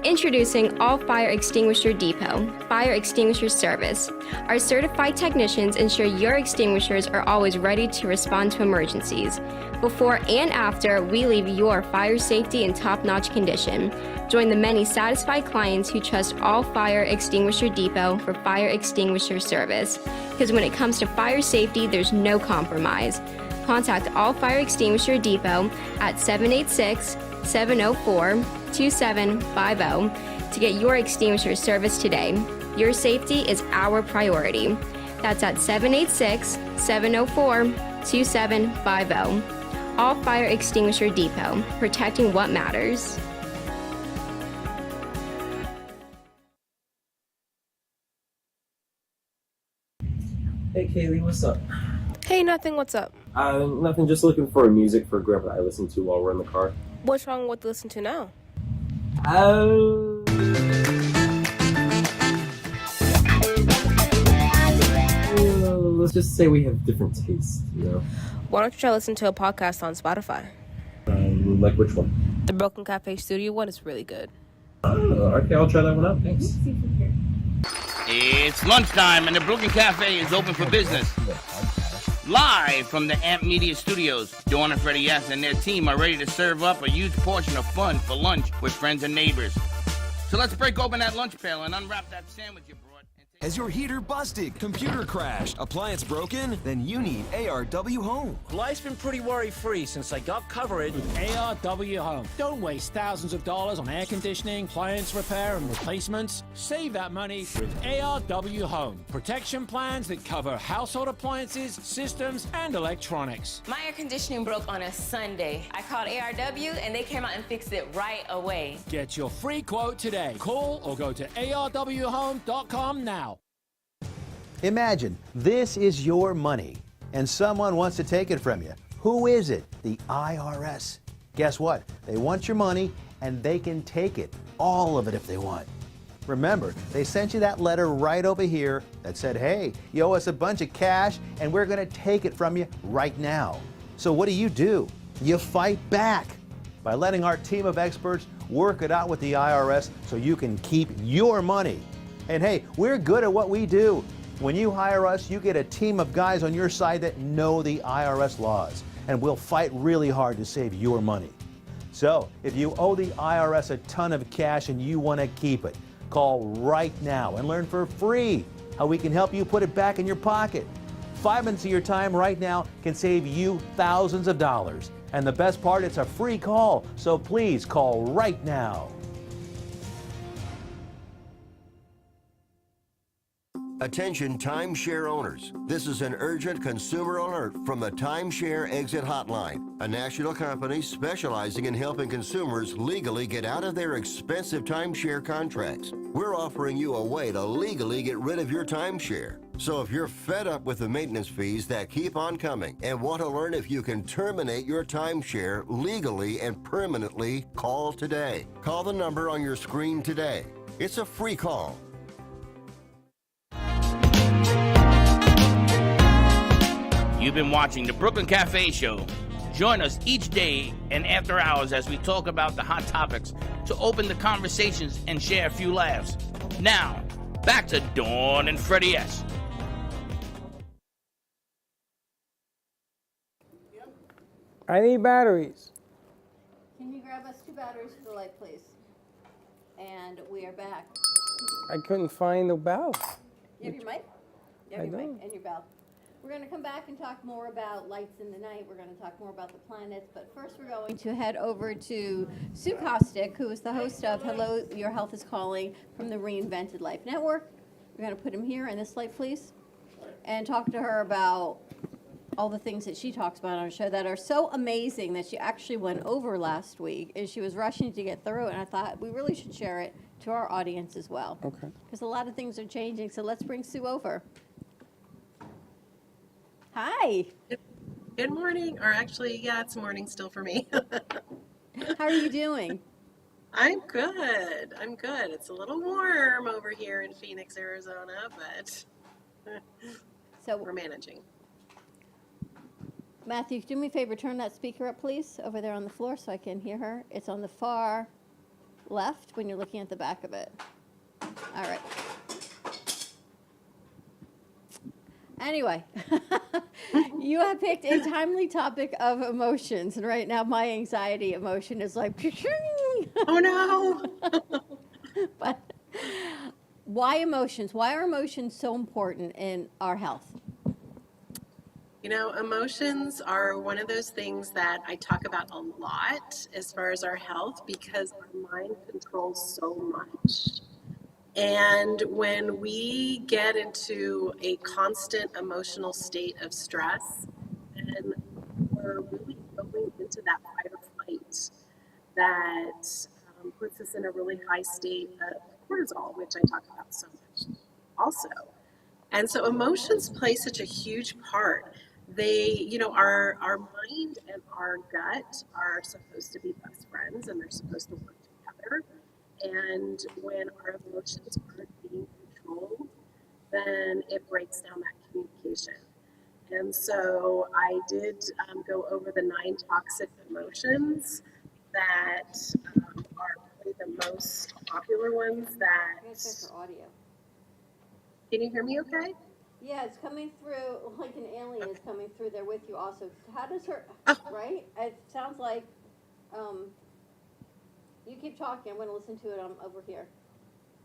Introducing All Fire Extinguisher Depot, Fire Extinguisher Service. Our certified technicians ensure your extinguishers are always ready to respond to emergencies. Before and after, we leave your fire safety in top-notch condition. Join the many satisfied clients who trust All Fire Extinguisher Depot for fire extinguisher service. Because when it comes to fire safety, there's no compromise. Contact All Fire Extinguisher Depot at 786-704-2750 to get your extinguisher service today. Your safety is our priority. That's at 786-704-2750. All Fire Extinguisher Depot, protecting what matters. Hey Kaylee, what's up? Hey, nothing, what's up? Nothing, just looking for music for Grandpa I listen to while we're in the car. What's wrong with listen to now? Let's just say we have different tastes, you know? Why don't you try listen to a podcast on Spotify? Like which one? The Broken Cafe Studio one is really good. Okay, I'll try that one out, thanks. It's lunchtime and the Brooklyn Cafe is open for business. Live from the Amp Media Studios, Dawn and Freddie S. and their team are ready to serve up a huge portion of fun for lunch with friends and neighbors. So let's break open that lunch pail and unwrap that sandwich you brought. Has your heater busted, computer crashed, appliance broken? Then you need ARW Home. Life's been pretty worry-free since I got covered with ARW Home. Don't waste thousands of dollars on air conditioning, appliance repair, and replacements. Save that money with ARW Home. Protection plans that cover household appliances, systems, and electronics. My air conditioning broke on a Sunday. I called ARW, and they came out and fixed it right away. Get your free quote today. Call or go to arwhome.com now. Imagine this is your money and someone wants to take it from you. Who is it? The IRS. Guess what? They want your money and they can take it, all of it if they want. Remember, they sent you that letter right over here that said, hey, you owe us a bunch of cash and we're going to take it from you right now. So what do? You fight back by letting our team of experts work it out with the IRS so you can keep your money. And hey, we're good at what we do. When you hire us, you get a team of guys on your side that know the IRS laws, and we'll fight really hard to save your money. So, if you owe the IRS a ton of cash and you want to keep it, call right now and learn for free how we can help you put it back in your pocket. 5 minutes of your time right now can save you thousands of dollars. And the best part, it's a free call, so please call right now. Attention timeshare owners. This is an urgent consumer alert from the Timeshare Exit Hotline, a national company specializing in helping consumers legally get out of their expensive timeshare contracts. We're offering you a way to legally get rid of your timeshare. So if you're fed up with the maintenance fees that keep on coming and want to learn if you can terminate your timeshare legally and permanently, call today. Call the number on your screen today. It's a free call. You've been watching the Brooklyn Cafe Show. Join us each day and after hours as we talk about the hot topics to open the conversations and share a few laughs. Now, back to Dawn and Freddie S. I need batteries. Can you grab us 2 batteries for the light, please? And we are back. I couldn't find the bell. You have your mic? You I have your mic don't. and your bell. We're going to come back and talk more about lights in the night. We're going to talk more about the planets. But first, we're going to head over to Sue Kostyk, who is the host of Hello, Your Health is Calling from the Reinvented Life Network. We're going to put him here in this light, please, and talk to her about all the things that she talks about on her show that are so amazing that she actually went over last week, and she was rushing to get through it, and I thought we really should share it to our audience as well. Okay. Because a lot of things are changing, so let's bring Sue over. Hi. Good morning, or actually, yeah, it's morning still for me. How are you doing? I'm good. I'm good. It's a little warm over here in Phoenix, Arizona, but so we're managing. Matthew, do me a favor, turn that speaker up, please, over there on the floor so I can hear her. It's on the far left when you're looking at the back of it. All right. Anyway, you have picked a timely topic of emotions, and right now my anxiety emotion is like, oh no! But why emotions? Why are emotions so important in our health? You know, emotions are one of those things that I talk about a lot as far as our health because our mind controls so much. And when we get into a constant emotional state of stress, then we're really going into that fight or flight that puts us in a really high state of cortisol, which I talk about so much also. And so emotions play such a huge part. They, you know, our mind and our gut are supposed to be best friends, and they're supposed to work together. And when our emotions aren't being controlled, then it breaks down that communication. And so I did go over the 9 toxic emotions that are probably the most popular ones that... I'm going to check her audio. Can you hear me okay? Yeah, it's coming through, like an alien is coming through there with you also. How does her, right? It sounds like, you keep talking, I'm going to listen to it over here.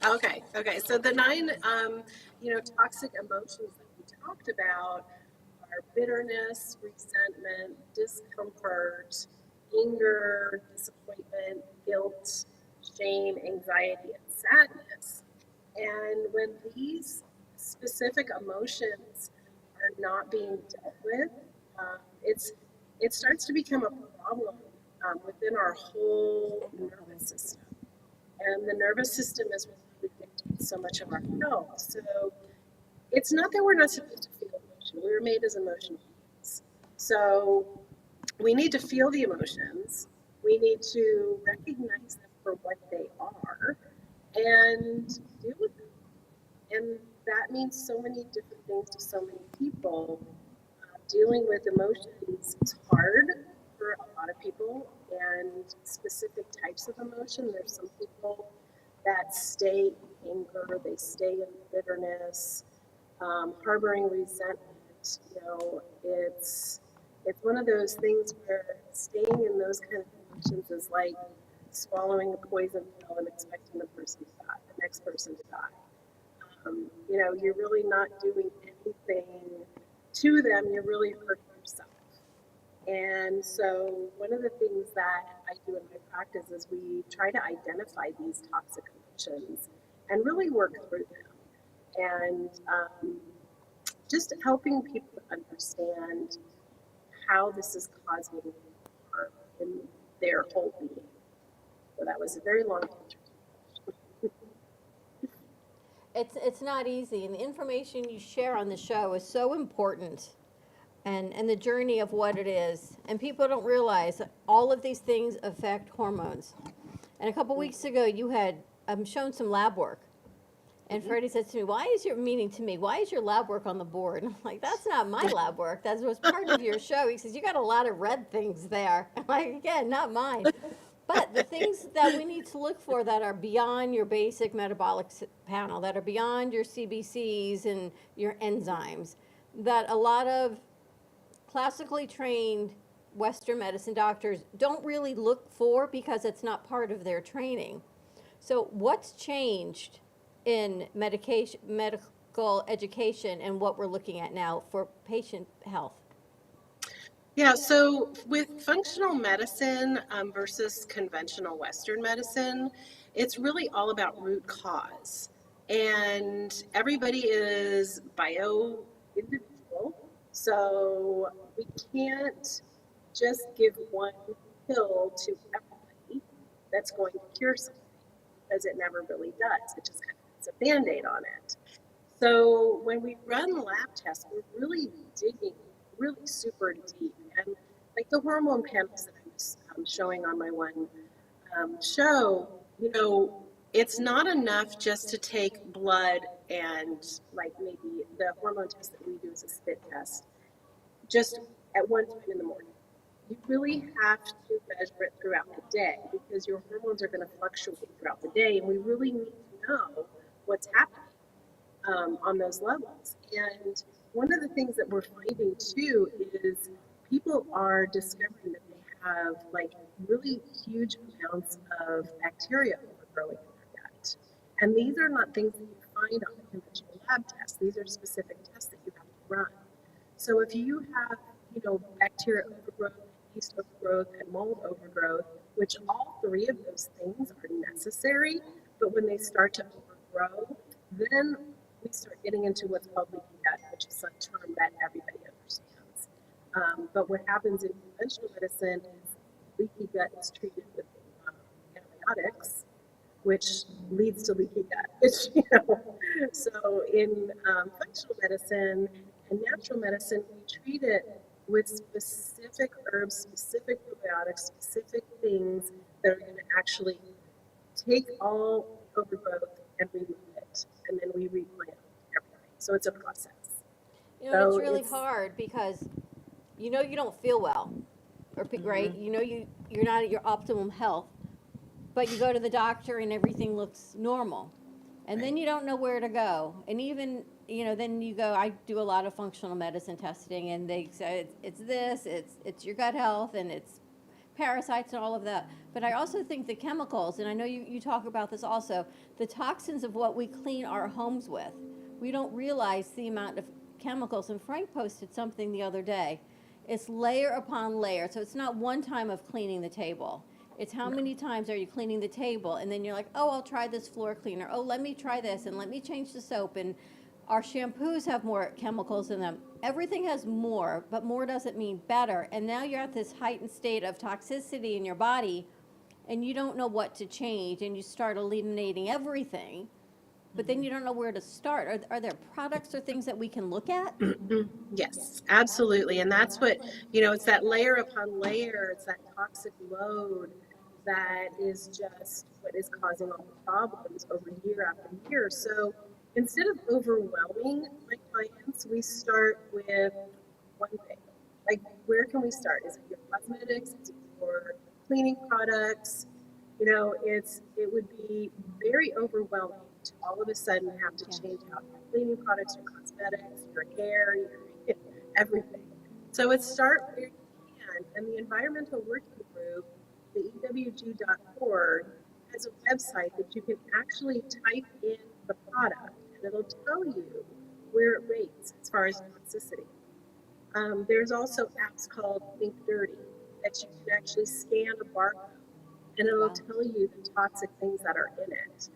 Okay. So the 9, toxic emotions that we talked about are bitterness, resentment, discomfort, anger, disappointment, guilt, shame, anxiety, and sadness. And when these specific emotions are not being dealt with, it starts to become a problem within our whole nervous system. And the nervous system is what dictates so much of our health. So it's not that we're not supposed to feel emotion. We were made as emotional beings. So we need to feel the emotions. We need to recognize them for what they are and deal with them. And that means so many different things to so many people. Dealing with emotions is hard for a lot of people, and specific types of emotion. There's some people that stay in anger, they stay in bitterness, harboring resentment. You know, it's one of those things where staying in those kind of emotions is like swallowing a poison pill and expecting the next person to die. You're really not doing anything to them, you're really hurting yourself. And so one of the things that I do in my practice is we try to identify these toxic emotions and really work through them. And just helping people understand how this is causing harm in their whole being. So that was a very long answer. It's not easy, and the information you share on the show is so important, and the journey of what it is. And people don't realize that all of these things affect hormones. And a couple weeks ago, you had shown some lab work, and Freddie said to me, why is your lab work on the board? And I'm like, that's not my lab work. That was part of your show. He says, you got a lot of red things there. I'm like, again, not mine. But the things that we need to look for that are beyond your basic metabolic panel, that are beyond your CBCs and your enzymes, that a lot of classically trained Western medicine doctors don't really look for because it's not part of their training. So what's changed in medical education and what we're looking at now for patient health? Yeah, so with functional medicine versus conventional Western medicine, it's really all about root cause. And everybody is bio-individual, So we can't just give one pill to everybody that's going to cure something, because it never really does. It just kind of puts a Band-Aid on it. So when we run lab tests, we're really digging really super deep. And like the hormone panels that I was showing on my one show, you know, it's not enough just to take blood and like maybe the hormone test that we do is a spit test, just at one time in the morning. You really have to measure it throughout the day, because your hormones are going to fluctuate throughout the day, and we really need to know what's happening on those levels. And one of the things that we're finding too is people are discovering that they have like really huge amounts of bacteria overgrowing in their gut. And these are not things that you find on a conventional lab test. These are specific tests that you have to run. So if you have, you know, bacteria overgrowth, yeast overgrowth, and mold overgrowth, which all three of those things are necessary, but when they start to overgrow, then we start getting into what's called leaky gut, which is a term that everybody understands. But what happens in conventional medicine is leaky gut is treated with antibiotics, which leads to leaky gut. Which, you know, so in functional medicine and natural medicine, we treat it with specific herbs, specific probiotics, specific things that are going to actually take all overgrowth and remove it, and then we replant everything. So it's a process. You know, So it's really hard because you know you don't feel well, or right? You know you're not at your optimum health, but you go to the doctor and everything looks normal, and then you don't know where to go. And even, you know, then you go. I do a lot of functional medicine testing, and they say it's this, it's your gut health, and it's parasites and all of that. But I also think the chemicals, and I know you talk about this also, the toxins of what we clean our homes with. We don't realize the amount of chemicals. And Frank posted something the other day. It's layer upon layer. So it's not one time of cleaning the table. It's how many times are you cleaning the table, and then you're like, oh, I'll try this floor cleaner. Oh, let me try this, and let me change the soap. And our shampoos have more chemicals in them. Everything has more, but more doesn't mean better. And now you're at this heightened state of toxicity in your body, and you don't know what to change, and you start eliminating everything. But then you don't know where to start. Are there products or things that we can look at? Yes, absolutely. And that's what, you know, it's that layer upon layer, it's that toxic load that is just what is causing all the problems over year after year. So instead of overwhelming my clients, we start with one thing. Like, where can we start? Is it your cosmetics? Is it your cleaning products? You know, it would be very overwhelming to all of a sudden have to change out your cleaning products, your cosmetics, your hair, your everything. So it's start where you can. And the Environmental Working Group, the EWG.org, has a website that you can actually type in the product, and it'll tell you where it rates as far as toxicity. There's also apps called Think Dirty that you can actually scan a barcode, and it'll tell you the toxic things that are in it.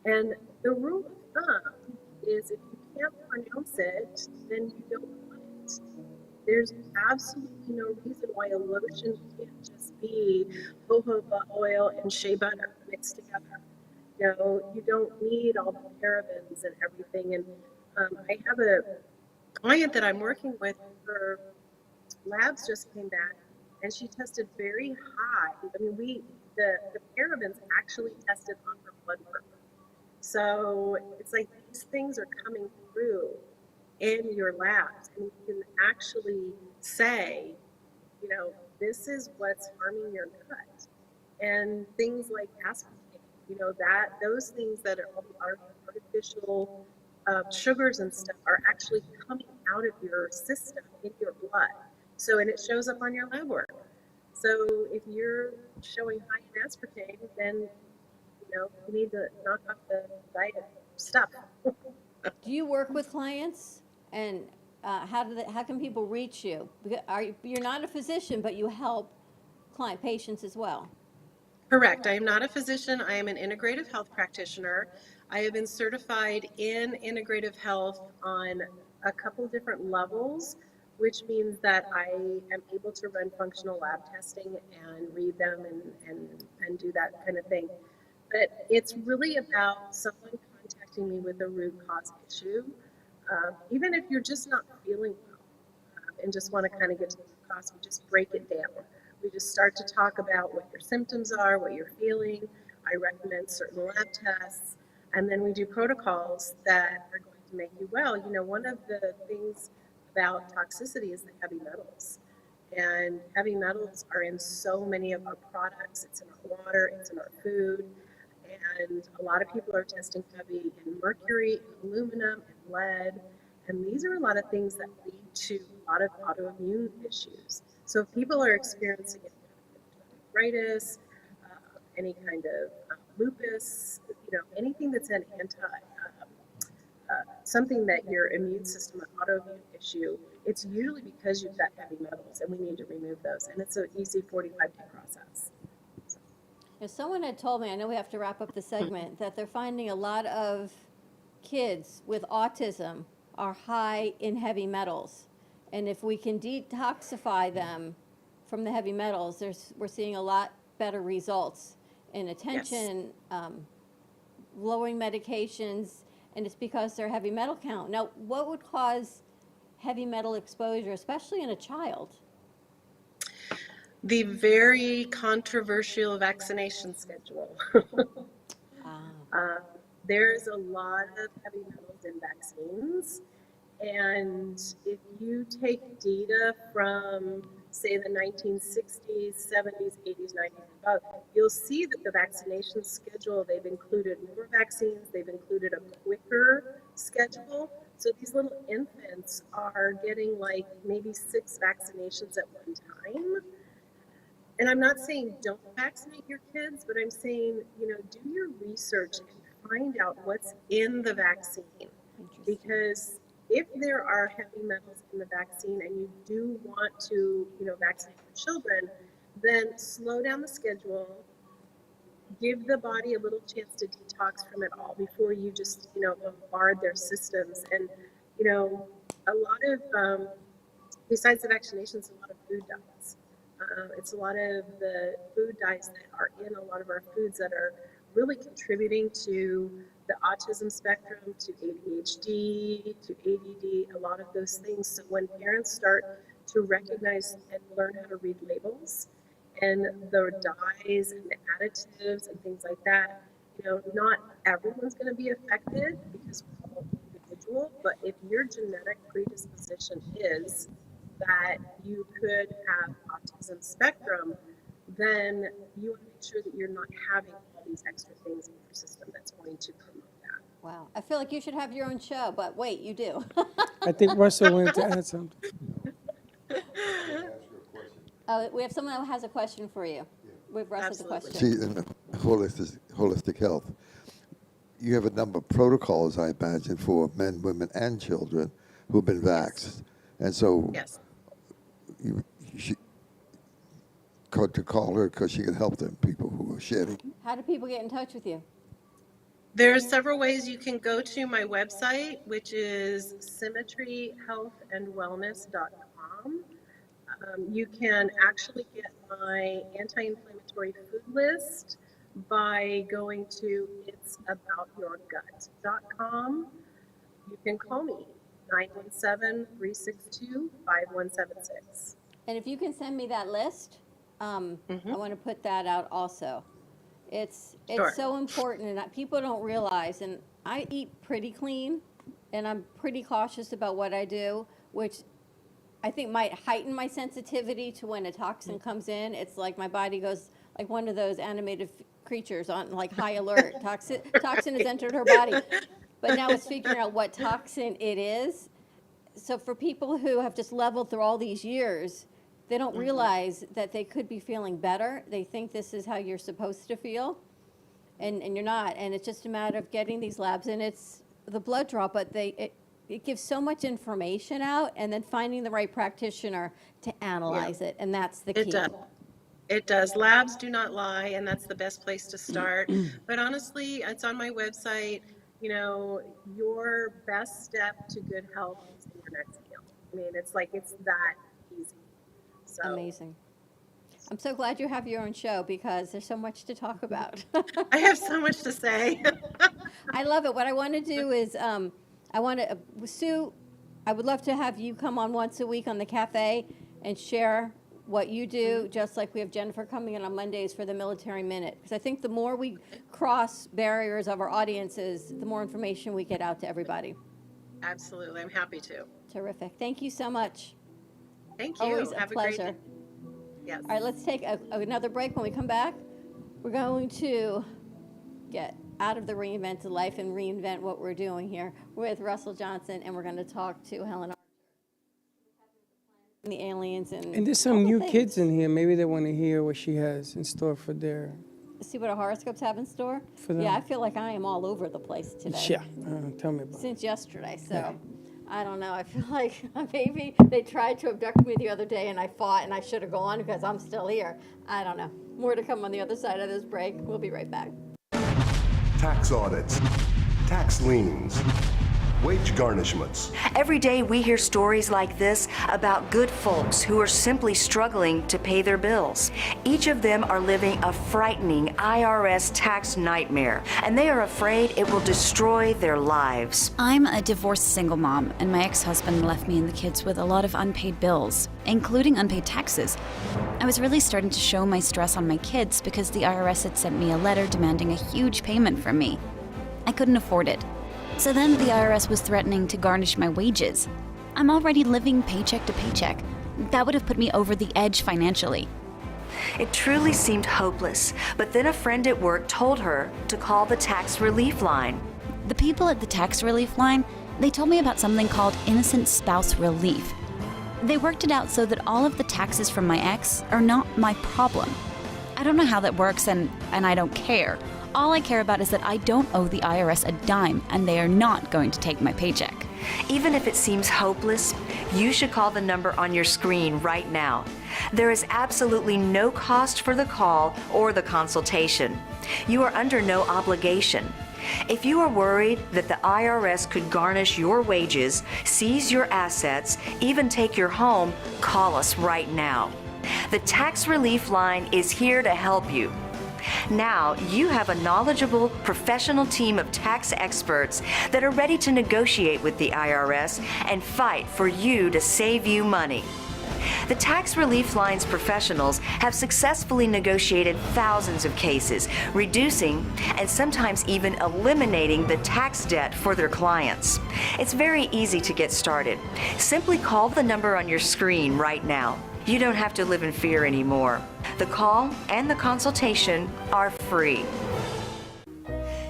And the rule of thumb is if you can't pronounce it, then you don't want it. There's absolutely no reason why a lotion can't just be jojoba oil and shea butter mixed together. You know, you don't need all the parabens and everything. And I have a client that I'm working with, her labs just came back, and she tested very high. I mean, the parabens actually tested on her blood work. So it's like these things are coming through in your labs, and you can actually say, you know, this is what's harming your gut. And things like aspartame, you know, that those things that are artificial sugars and stuff are actually coming out of your system in your blood. So, and it shows up on your lab work. So if you're showing high in aspartame, then you know, you need to knock off the diet stuff. Do you work with clients, and how can people reach you? You're not a physician, but you help patients as well. Correct. I am not a physician. I am an integrative health practitioner. I have been certified in integrative health on a couple different levels, which means that I am able to run functional lab testing and read them and do that kind of thing. But it's really about someone contacting me with a root cause issue, even if you're just not feeling well and just want to kind of get to the root cause, we just break it down. We just start to talk about what your symptoms are, what you're feeling. I recommend certain lab tests, and then we do protocols that are going to make you well. You know, one of the things about toxicity is the heavy metals. And heavy metals are in so many of our products. It's in our water, it's in our food. And a lot of people are testing heavy in mercury, in aluminum, and lead. And these are a lot of things that lead to a lot of autoimmune issues. So if people are experiencing arthritis, any kind of lupus, you know, anything that's an something that your immune system, an autoimmune issue, it's usually because you've got heavy metals, and we need to remove those. And it's an easy 45-day process. If someone had told me, I know we have to wrap up the segment, that they're finding a lot of kids with autism are high in heavy metals. And if we can detoxify them from the heavy metals, we're seeing a lot better results in attention, lowering medications, and it's because their heavy metal count. Now, what would cause heavy metal exposure, especially in a child? The very controversial vaccination schedule. There's a lot of heavy metals in vaccines. And if you take data from, say, the 1960s, 70s, 80s, 90s, and above, you'll see that the vaccination schedule, they've included more vaccines, they've included a quicker schedule. So these little infants are getting like maybe 6 vaccinations at one time. And I'm not saying don't vaccinate your kids, but I'm saying, you know, do your research and find out what's in the vaccine. Because if there are heavy metals in the vaccine and you do want to, you know, vaccinate your children, then slow down the schedule, give the body a little chance to detox from it all before you just, you know, bombard their systems. And, you know, a lot of, besides the vaccinations, a lot of food dyes. It's a lot of the food dyes that are in a lot of our foods that are really contributing to the autism spectrum, to ADHD, to ADD, a lot of those things. So when parents start to recognize and learn how to read labels and the dyes and the additives and things like that, you know, not everyone's going to be affected because we're all individual, but if your genetic predisposition is that you could have autism spectrum, then you want to make sure that you're not having all these extra things in your system that's going to promote that. Wow. I feel like you should have your own show, but wait, you do. I think Russell wanted to add something. We have someone who has a question for you. Russ has a question. See, in holistic health, you have a number of protocols, I imagine, for men, women, and children who've been vaxxed. And so you should to call her because she can help them, people who are shedding. How do people get in touch with you? There's several ways. You can go to my website, which is symmetryhealthandwellness.com. You can actually get my anti-inflammatory food list by going to itsaboutyourgut.com. You can call me, 917-362-5176. And if you can send me that list, I want to put that out also. It's so important, and people don't realize, and I eat pretty clean, and I'm pretty cautious about what I do, which I think might heighten my sensitivity to when a toxin comes in. It's like my body goes like one of those animated creatures on like high alert. Toxin has entered her body. But now it's figuring out what toxin it is. So for people who have just leveled through all these years, they don't realize that they could be feeling better. They think this is how you're supposed to feel, and you're not. And it's just a matter of getting these labs, and it's the blood draw, but it gives so much information out, and then finding the right practitioner to analyze it, and that's the key. It does. Labs do not lie, and that's the best place to start. But honestly, it's on my website. You know, your best step to good health is your next meal. I mean, it's like, it's that easy. So. Amazing. I'm so glad you have your own show because there's so much to talk about. I have so much to say. I love it. What I want to do is, Sue, I would love to have you come on once a week on the cafe and share what you do, just like we have Jennifer coming in on Mondays for the Military Minute. Because I think the more we cross barriers of our audiences, the more information we get out to everybody. Absolutely. I'm happy to. Terrific. Thank you so much. Thank you. Always Have a pleasure. great day. Yes. All right, let's take another break. When we come back, we're going to get out of the reinvented life and reinvent what we're doing here with Russell Johnson, and we're going to talk to Helen Archer, the aliens, and there's some new kids in here. Maybe they want to hear what she has in store for their. See what our horoscopes have in store? For them. Yeah, I feel like I am all over the place today. Yeah, tell me about it. Since yesterday, so. Yeah. I don't know. I feel like maybe they tried to abduct me the other day and I fought and I should have gone because I'm still here. I don't know. More to come on the other side of this break. We'll be right back. Tax audits, tax liens, wage garnishments. Every day we hear stories like this about good folks who are simply struggling to pay their bills. Each of them are living a frightening IRS tax nightmare, and they are afraid it will destroy their lives. I'm a divorced single mom, and my ex-husband left me and the kids with a lot of unpaid bills, including unpaid taxes. I was really starting to show my stress on my kids because the IRS had sent me a letter demanding a huge payment from me. I couldn't afford it. So then the IRS was threatening to garnish my wages. I'm already living paycheck to paycheck. That would have put me over the edge financially. It truly seemed hopeless, but then a friend at work told her to call the tax relief line. The people at the tax relief line, they told me about something called innocent spouse relief. They worked it out so that all of the taxes from my ex are not my problem. I don't know how that works, and I don't care. All I care about is that I don't owe the IRS a dime, and they are not going to take my paycheck. Even if it seems hopeless, you should call the number on your screen right now. There is absolutely no cost for the call or the consultation. You are under no obligation. If you are worried that the IRS could garnish your wages, seize your assets, even take your home, call us right now. The Tax Relief Line is here to help you. Now you have a knowledgeable, professional team of tax experts that are ready to negotiate with the IRS and fight for you to save you money. The Tax Relief Line's professionals have successfully negotiated thousands of cases, reducing and sometimes even eliminating the tax debt for their clients. It's very easy to get started. Simply call the number on your screen right now. You don't have to live in fear anymore. The call and the consultation are free.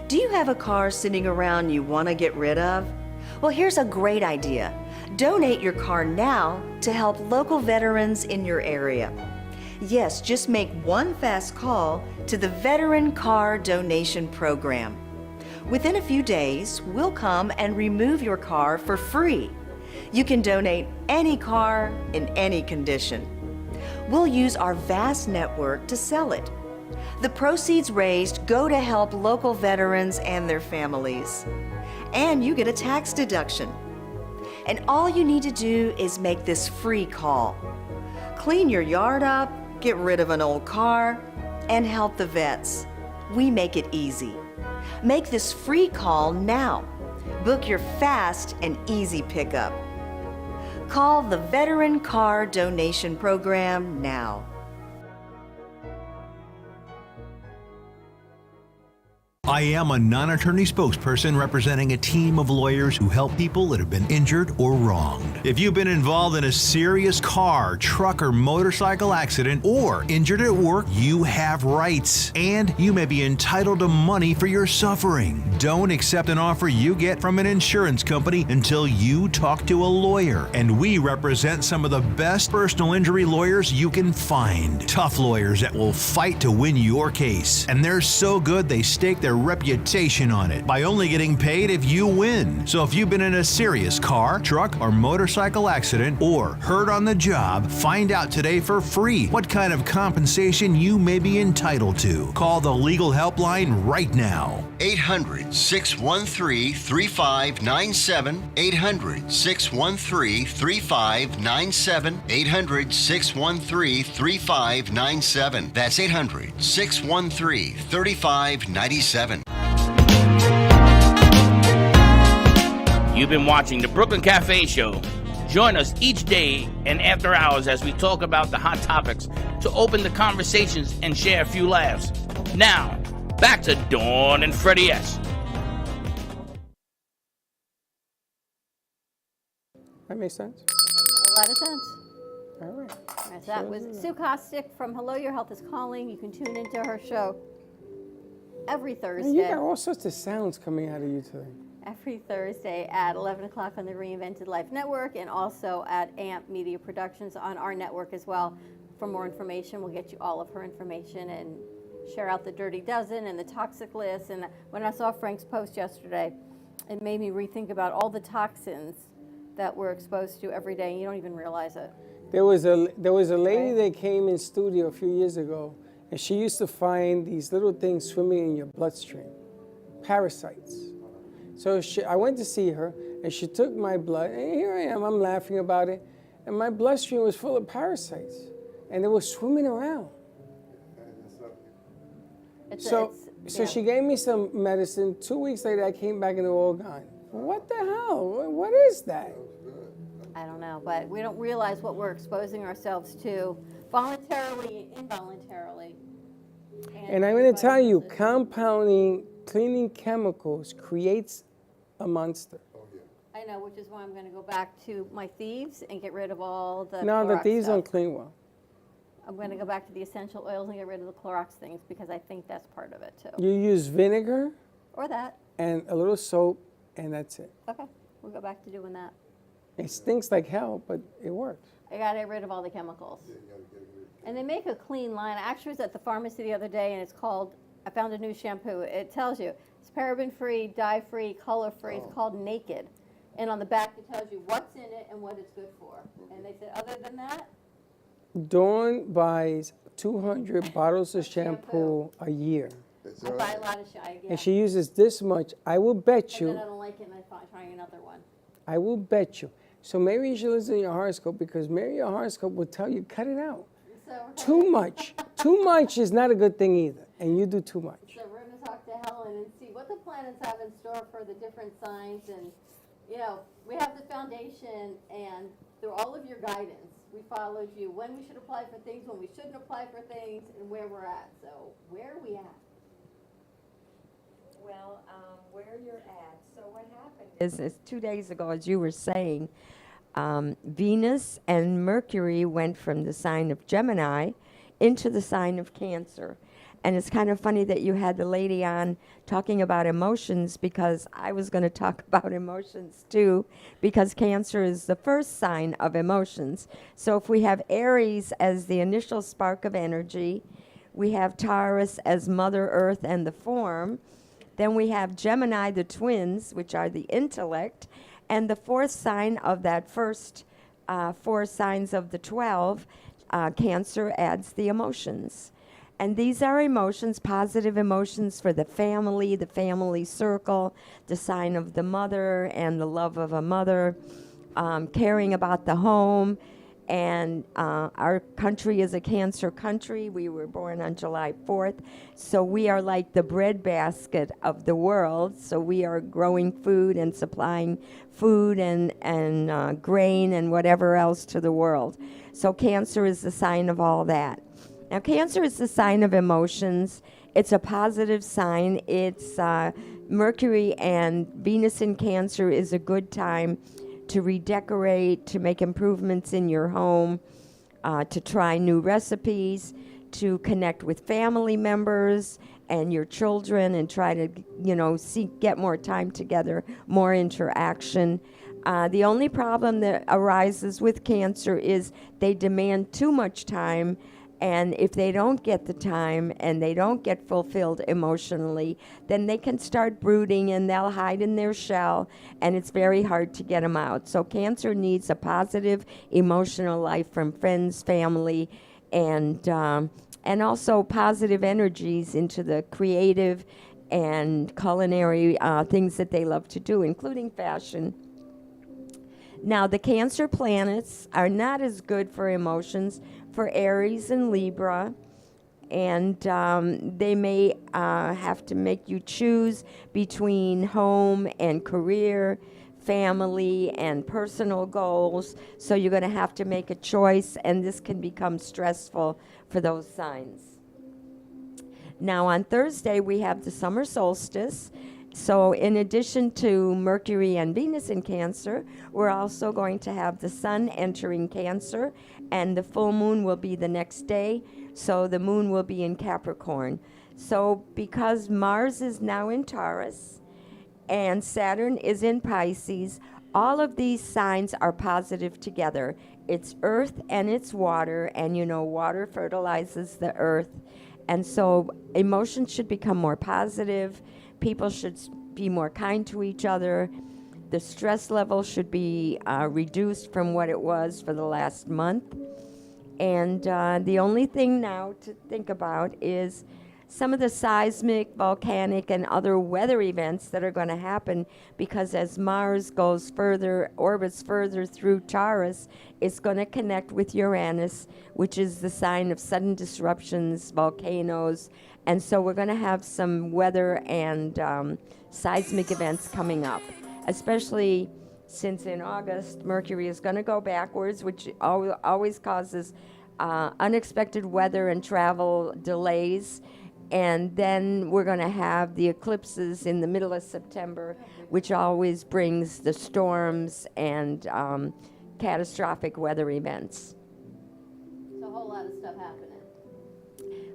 Do you have a car sitting around you want to get rid of? Well, here's a great idea. Donate your car now to help local veterans in your area. Yes, just make one fast call to the Veteran Car Donation Program. Within a few days, we'll come and remove your car for free. You can donate any car in any condition. We'll use our vast network to sell it. The proceeds raised go to help local veterans and their families. And you get a tax deduction. And all you need to do is make this free call. Clean your yard up, get rid of an old car, and help the vets. We make it easy. Make this free call now. Book your fast and easy pickup. Call the Veteran Car Donation Program now. I am a non-attorney spokesperson representing a team of lawyers who help people that have been injured or wronged. If you've been involved in a serious car, truck, or motorcycle accident or injured at work, you have rights, and you may be entitled to money for your suffering. Don't accept an offer you get from an insurance company until you talk to a lawyer, and we represent some of the best personal injury lawyers you can find. Tough lawyers that will fight to win your case, and they're so good they stake their reputation on it by only getting paid if you win. So if you've been in a serious car, truck, or motorcycle accident or hurt on the job, find out today for free what kind of compensation you may be entitled to. Call the legal helpline right now. 800-613-3597. 800-613-3597. 800-613-3597. That's 800-613-3597. You've been watching the Brooklyn Cafe Show. Join us each day and after hours as we talk about the hot topics to open the conversations and share a few laughs. Now, back to Dawn and Freddie S. That makes sense. A lot of sense. All right. So that was Sue Kostyk from Hello, Your Health is Calling. You can tune into her show every Thursday. You got all sorts of sounds coming out of you today. Every Thursday at 11 o'clock on the Reinvented Life Network, and also at AMP Media Productions on our network as well. For more information, we'll get you all of her information and share out the Dirty Dozen and the Toxic List. And when I saw Frank's post yesterday, it made me rethink about all the toxins that we're exposed to every day, and you don't even realize it. There was a lady that came in studio a few years ago, and she used to find these little things swimming in your bloodstream, parasites. So I went to see her, and she took my blood, and here I am, I'm laughing about it, and my bloodstream was full of parasites, and they were swimming around. So she gave me some medicine. 2 weeks later, I came back and they were all gone. What the hell? What is that? I don't know, but we don't realize what we're exposing ourselves to voluntarily and involuntarily. And I'm going to tell you, compounding, cleaning chemicals creates a monster. I know, which is why I'm going to go back to my thieves and get rid of all the No, the Clorox thieves stuff. don't clean well. I'm going to go back to the essential oils and get rid of the Clorox things because I think that's part of it too. You use vinegar Or that. and a little soap, and that's it. Okay, we'll go back to doing that. It stinks like hell, but it works. I got to get rid of all the chemicals. And they make a clean line. I actually was at the pharmacy the other day, and it's called, I found a new shampoo. It tells you it's paraben-free, dye-free, color-free. It's called Naked. And on the back, it tells you what's in it and what it's good for. And they said, other than that, Dawn buys 200 bottles of shampoo a year. I buy a lot of And she uses this much. I will bet And then I you, don't like it, and I try another one. I will bet you. So maybe you should listen to your horoscope, because maybe your horoscope will tell you, cut it out. Too much. Too much is not a good thing either, and you do too much. So we're going to talk to Helen and see what the planets have in store for the different signs. And, you know, we have the foundation, and through all of your guidance, we followed you when we should apply for things, when we shouldn't apply for things, and where we're at. So where are we at? Well, where you're at. So what happened is 2 days ago, as you were saying, Venus and Mercury went from the sign of Gemini into the sign of Cancer. And it's kind of funny that you had the lady on talking about emotions, because I was going to talk about emotions too, because Cancer is the first sign of emotions. So if we have Aries as the initial spark of energy, we have Taurus as Mother Earth and the form, then we have Gemini, the twins, which are the intellect, and the fourth sign of that first 4 signs of the 12, Cancer adds the emotions. And these are emotions, positive emotions for the family circle, the sign of the mother and the love of a mother, caring about the home. And our country is a Cancer country. We were born on July 4th. So we are like the breadbasket of the world. So we are growing food and supplying food and grain and whatever else to the world. So Cancer is the sign of all that. Now, Cancer is the sign of emotions. It's a positive sign. It's Mercury and Venus in Cancer is a good time to redecorate, to make improvements in your home, to try new recipes, to connect with family members and your children and try to, get more time together, more interaction. The only problem that arises with Cancer is they demand too much time. And if they don't get the time and they don't get fulfilled emotionally, then they can start brooding and they'll hide in their shell, and it's very hard to get them out. So Cancer needs a positive emotional life from friends, family, and also positive energies into the creative and culinary things that they love to do, including fashion. Now, the Cancer planets are not as good for emotions for Aries and Libra, and they may have to make you choose between home and career, family and personal goals. So you're going to have to make a choice, and this can become stressful for those signs. Now, on Thursday, we have the summer solstice. So in addition to Mercury and Venus in Cancer, we're also going to have the sun entering Cancer, and the full moon will be the next day. So the moon will be in Capricorn. So because Mars is now in Taurus and Saturn is in Pisces, all of these signs are positive together. It's earth and it's water, and you know water fertilizes the earth. And so emotions should become more positive. People should be more kind to each other. The stress level should be reduced from what it was for the last month. And the only thing now to think about is some of the seismic, volcanic, and other weather events that are going to happen, because as Mars goes further, orbits further through Taurus, it's going to connect with Uranus, which is the sign of sudden disruptions, volcanoes, and so we're going to have some weather and seismic events coming up, especially since in August, Mercury is going to go backwards, which always causes unexpected weather and travel delays. And then we're going to have the eclipses in the middle of September, which always brings the storms and catastrophic weather events. So a whole lot of stuff happening.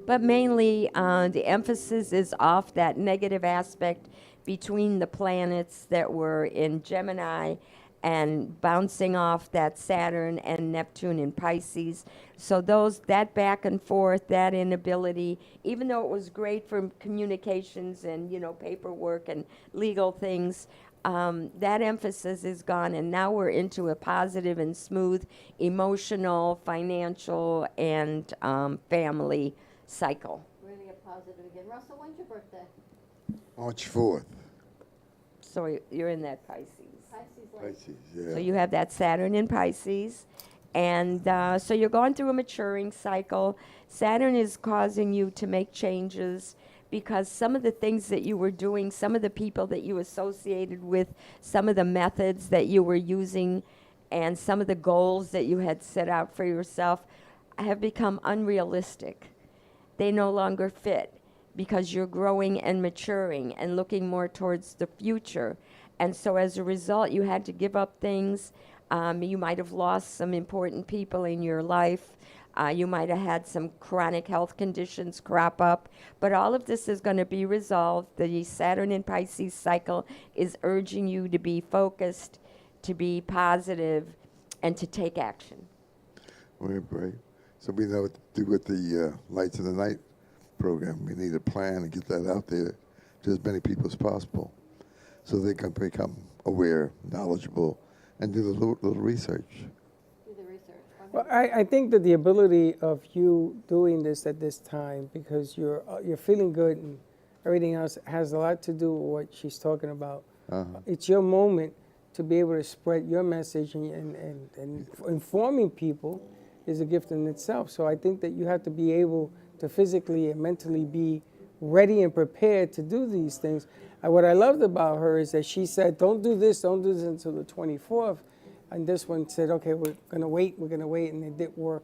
But mainly the emphasis is off that negative aspect between the planets that were in Gemini and bouncing off that Saturn and Neptune in Pisces. So that back and forth, that inability, even though it was great for communications and, paperwork and legal things, that emphasis is gone, and now we're into a positive and smooth emotional, financial, and family cycle. We're going to get positive again. Russell, when's your birthday? March 4th. So you're in that Pisces. Pisces, yeah. So you have that Saturn in Pisces. And so you're going through a maturing cycle. Saturn is causing you to make changes because some of the things that you were doing, some of the people that you associated with, some of the methods that you were using, and some of the goals that you had set out for yourself have become unrealistic. They no longer fit because you're growing and maturing and looking more towards the future. And so as a result, you had to give up things. You might have lost some important people in your life. You might have had some chronic health conditions crop up. But all of this is going to be resolved. The Saturn in Pisces cycle is urging you to be focused, to be positive, and to take action. Right. So we know what to do with the Lights of the Night program. We need a plan and get that out there to as many people as possible, so they can become aware, knowledgeable, and do the little research. Do the research. Well, I think that the ability of you doing this at this time, because you're feeling good and everything else, has a lot to do with what she's talking about. It's your moment to be able to spread your message and informing people is a gift in itself. So I think that you have to be able to physically and mentally be ready and prepared to do these things. And what I loved about her is that she said, don't do this until the 24th. And this one said, okay, we're going to wait, and it did work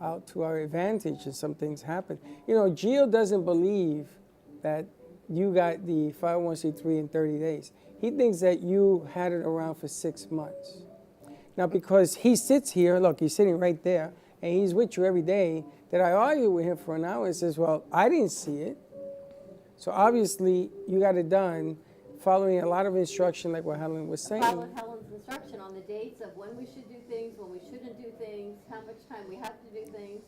out to our advantage, and some things happened. Gio doesn't believe that you got the 501c3 in 30 days. He thinks that you had it around for 6 months. Now, because he sits here, look, he's sitting right there, and he's with you every day, that I argue with him for an hour and says, well, I didn't see it. So obviously, you got it done following a lot of instruction, like what Helen was saying. Followed Helen's instruction on the dates of when we should do things, when we shouldn't do things, how much time we have to do things.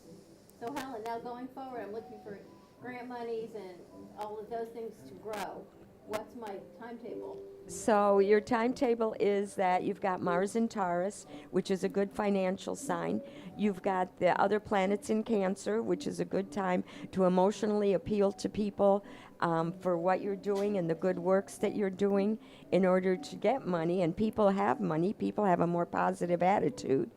So Helen, now going forward, I'm looking for grant monies and all of those things to grow. what's my timetable? So your timetable is that you've got Mars in Taurus, which is a good financial sign. You've got the other planets in Cancer, which is a good time to emotionally appeal to people for what you're doing and the good works that you're doing in order to get money. And people have money. People have a more positive attitude.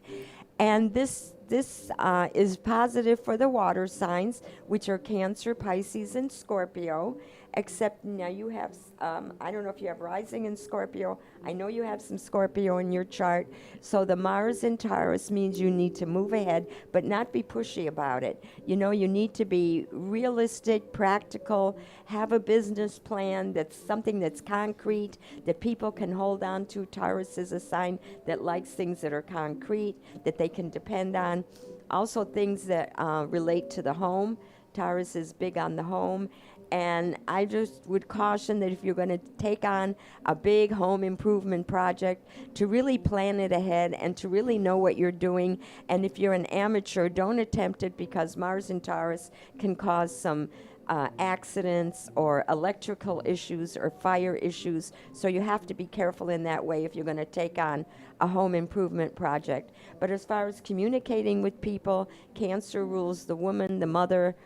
And this is positive for the water signs, which are Cancer, Pisces, and Scorpio. Except now you have, I don't know if you have rising in Scorpio. I know you have some Scorpio in your chart. So the Mars in Taurus means you need to move ahead, but not be pushy about it. You know, you need to be realistic, practical, have a business plan that's something that's concrete, that people can hold on to. Taurus is a sign that likes things that are concrete, that they can depend on. Also things that relate to the home. Taurus is big on the home. And I just would caution that if you're going to take on a big home improvement project, to really plan it ahead and to really know what you're doing. And if you're an amateur, don't attempt it, because Mars in Taurus can cause some accidents or electrical issues or fire issues. So you have to be careful in that way if you're going to take on a home improvement project. But as far as communicating with people, Cancer rules the woman, the mother,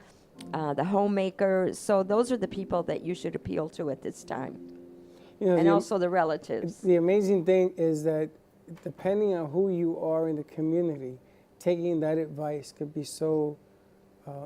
the homemaker. So those are the people that you should appeal to at this time. You know, and also the relatives. The amazing thing is that depending on who you are in the community, taking that advice could be so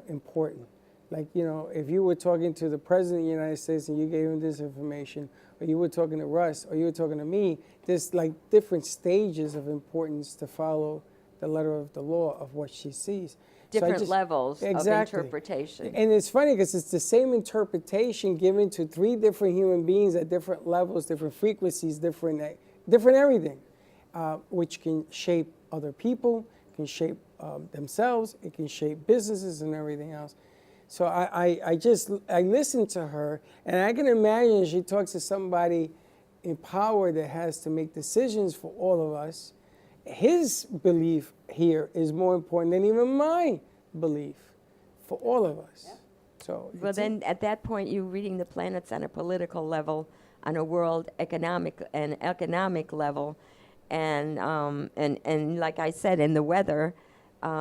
important. Like, you know, if you were talking to the President of the United States and you gave him this information, or you were talking to Russ, or you were talking to me, there's like different stages of importance to follow the letter of the law of what she sees. Different levels of interpretation. And it's funny because it's the same interpretation given to 3 different human beings at different levels, different frequencies, different everything, which can shape other people, can shape themselves, it can shape businesses and everything else. So I listen to her, and I can imagine she talks to somebody in power that has to make decisions for all of us. His belief here is more important than even my belief for all of us. Yeah. So well, then at that point, you're reading the planets on a political level, on a world economic level, and like I said, in the weather.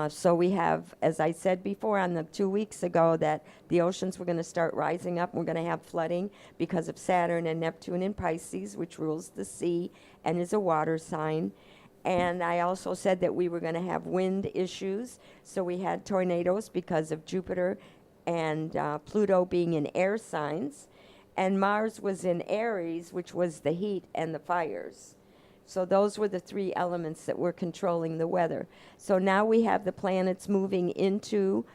So we have, as I said before, on the 2 weeks ago, that the oceans were going to start rising up. We're going to have flooding because of Saturn and Neptune in Pisces, which rules the sea and is a water sign. And I also said that we were going to have wind issues. So we had tornadoes because of Jupiter and Pluto being in air signs. And Mars was in Aries, which was the heat and the fires. So those were the 3 elements that were controlling the weather. So now we have the planets moving into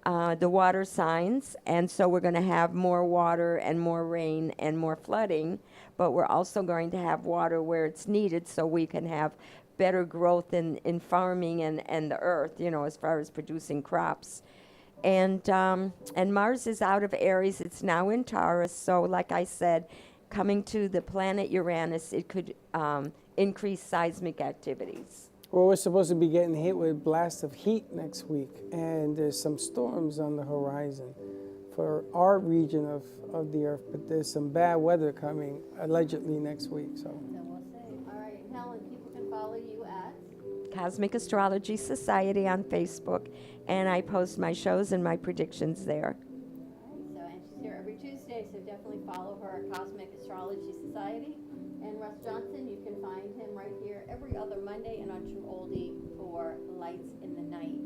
the water signs. And so we're going to have more water and more rain and more flooding. But we're also going to have water where it's needed so we can have better growth in farming and the earth, you know, as far as producing crops. And Mars is out of Aries. It's now in Taurus. So like I said, coming to the planet Uranus, it could increase seismic activities. Well, we're supposed to be getting hit with blasts of heat next week, and there's some storms on the horizon for our region of the earth, but there's some bad weather coming allegedly next week. So we'll see. All right, Helen, people can follow you at Cosmic Astrology Society on Facebook, and I post my shows and my predictions there. All right, so and she's here every Tuesday, so definitely follow her at Cosmic Astrology Society. And Russ Johnson, you can find him right here every other Monday and on True Oldie for Lights in the Night.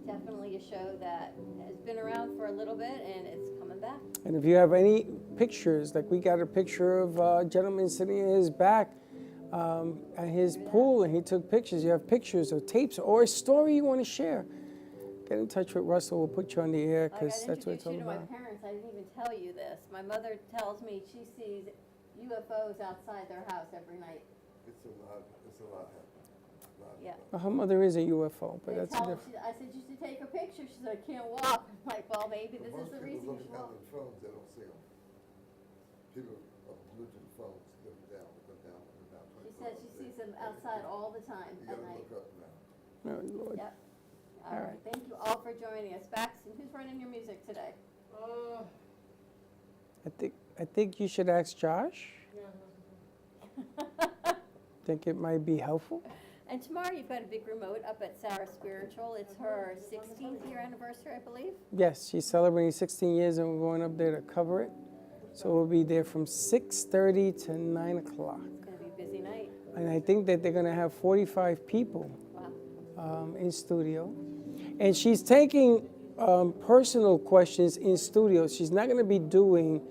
Definitely a show that has been around for a little bit and it's coming back. And if you have any pictures, like we got a picture of a gentleman sitting in his back at his pool, and he took pictures. You have pictures or tapes or a story you want to share, get in touch with Russell. We'll put you on the air because that's what it's all about. My parents, I didn't even tell you this. My mother tells me she sees UFOs outside their house every night. It's a lot happening. Yeah. Well, her mother is a UFO, but that's different. I said, you should take a picture. She said, I can't walk. I'm like, well, maybe this is the reason you should walk. Most people looking down on phones, they don't see them. People are glued to the phones, looking down. She says she sees them outside all the time at night. Look up now. Oh, Lord. Yep. All right. Thank you all for joining us. Bax, and who's running your music today? I think I think you should ask Josh. Think it might be helpful. And tomorrow you've got a big remote up at Sarah Spiritual. It's her 16th year anniversary, I believe. Yes, she's celebrating 16 years, and we're going up there to cover it. So we'll be there from 6:30 to 9 o'clock. It's going to be a busy night. And I think that they're going to have 45 people in studio. And she's taking personal questions in studio. She's not going to be doing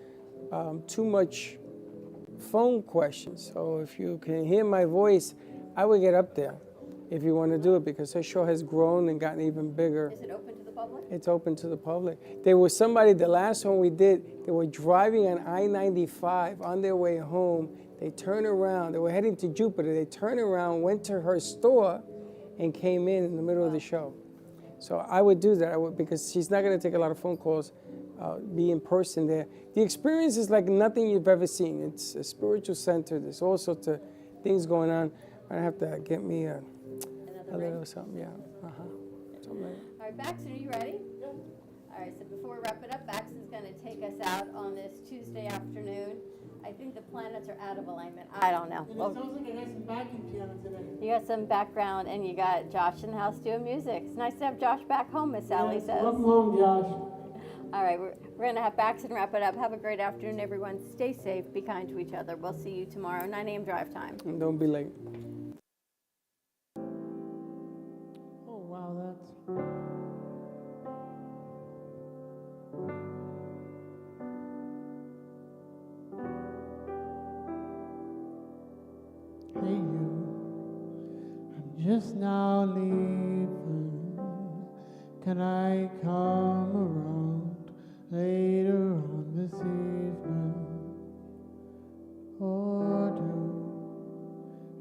too much phone questions. So if you can hear my voice, I would get up there if you want to do it, because her show has grown and gotten even bigger. Is it open to the public? It's open to the public. There was somebody, the last one we did, they were driving on I-95 on their way home. They turned around. They were heading to Jupiter. They turned around, went to her store, and came in the middle of the show. So I would do that. I would, because she's not going to take a lot of phone calls, be in person there. The experience is like nothing you've ever seen. It's a spiritual center. There's all sorts of things going on. I have to get me a little something, yeah. Something like that. All right, Baxton, are you ready? Yeah. All right, so before we wrap it up, Baxton's going to take us out on this Tuesday afternoon. I think the planets are out of alignment. I don't know. And it sounds like I got some backing piano today. You got some background, and you got Josh in the house doing music. It's nice to have Josh back home, Miss Sally says. Welcome home, Josh. All right, we're going to have Baxton wrap it up. Have a great afternoon, everyone. Stay safe. Be kind to each other. We'll see you tomorrow, 9 a.m. drive time. And don't be late. Oh, wow, that's... Hey, you, I'm just now leaving. Can I come around later on this evening? Or do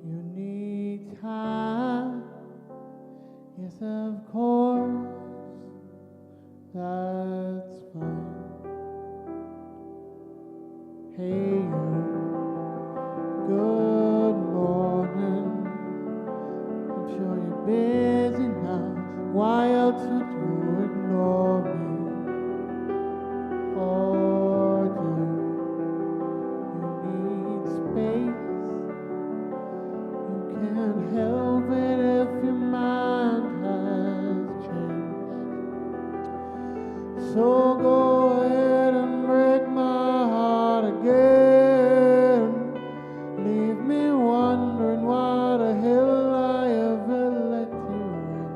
you need time? Yes, of course, that's fine. Hey, you, good morning. I'm sure you're busy now. Why else would you ignore me? Or do you need space? You can't help it if your mind has changed. So go ahead and break my heart again. Leave me wondering why the hell I ever let you in.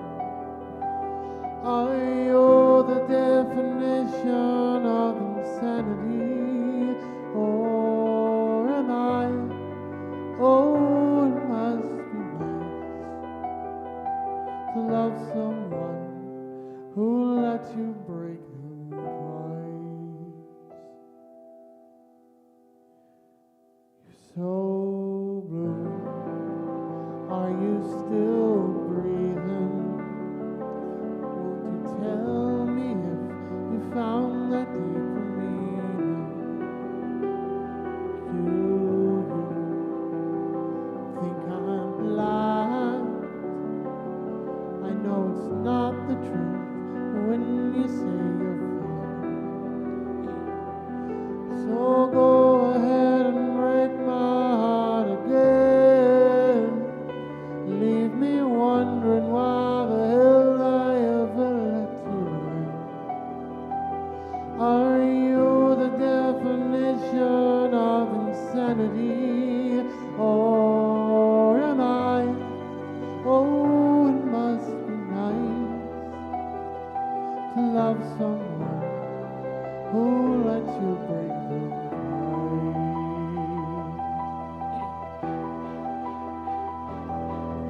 Are you the definition of insanity? Or am I? Oh, it must be nice to love someone who lets you break them twice. You're so blue. Are you still breathing? Won't you tell me if you found that deeper meaning? Do you think I'm blind? I know it's not the truth when you say you're fine. So go ahead and break my heart again. Leave me wondering why the hell I ever let you in. Are you the definition of insanity? Or am I? Oh, it must be nice to love someone who lets you break them twice.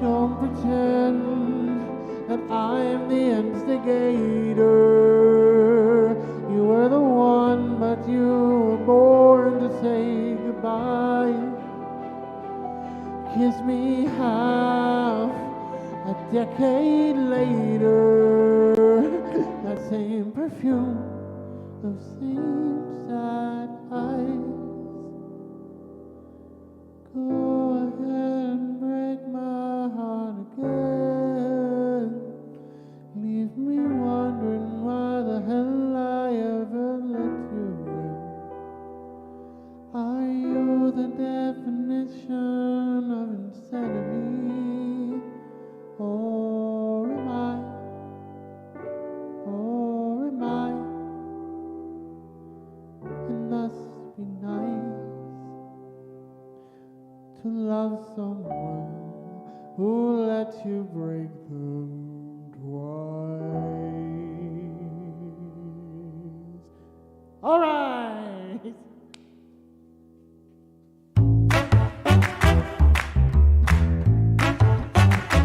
Don't pretend that I'm the instigator. You were the one, but you were born to say goodbye. Kiss me half a decade later. That same perfume, those same sad eyes. Go ahead and break my heart again. Leave me wondering why the hell I ever let you in. who let you break them twice. All right.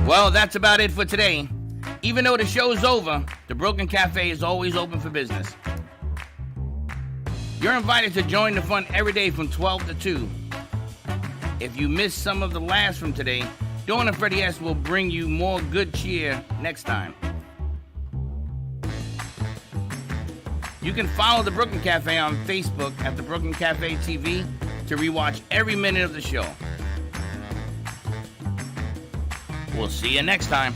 Well, that's about it for today. Even though the show's over, the Broken Cafe is always open for business. You're invited to join the fun every day from 12 to 2. If you missed some of the laughs from today, Dawn and Freddie S. will bring you more good cheer next time. You can follow the Brooklyn Cafe on Facebook at the Brooklyn Cafe TV to rewatch every minute of the show. We'll see you next time.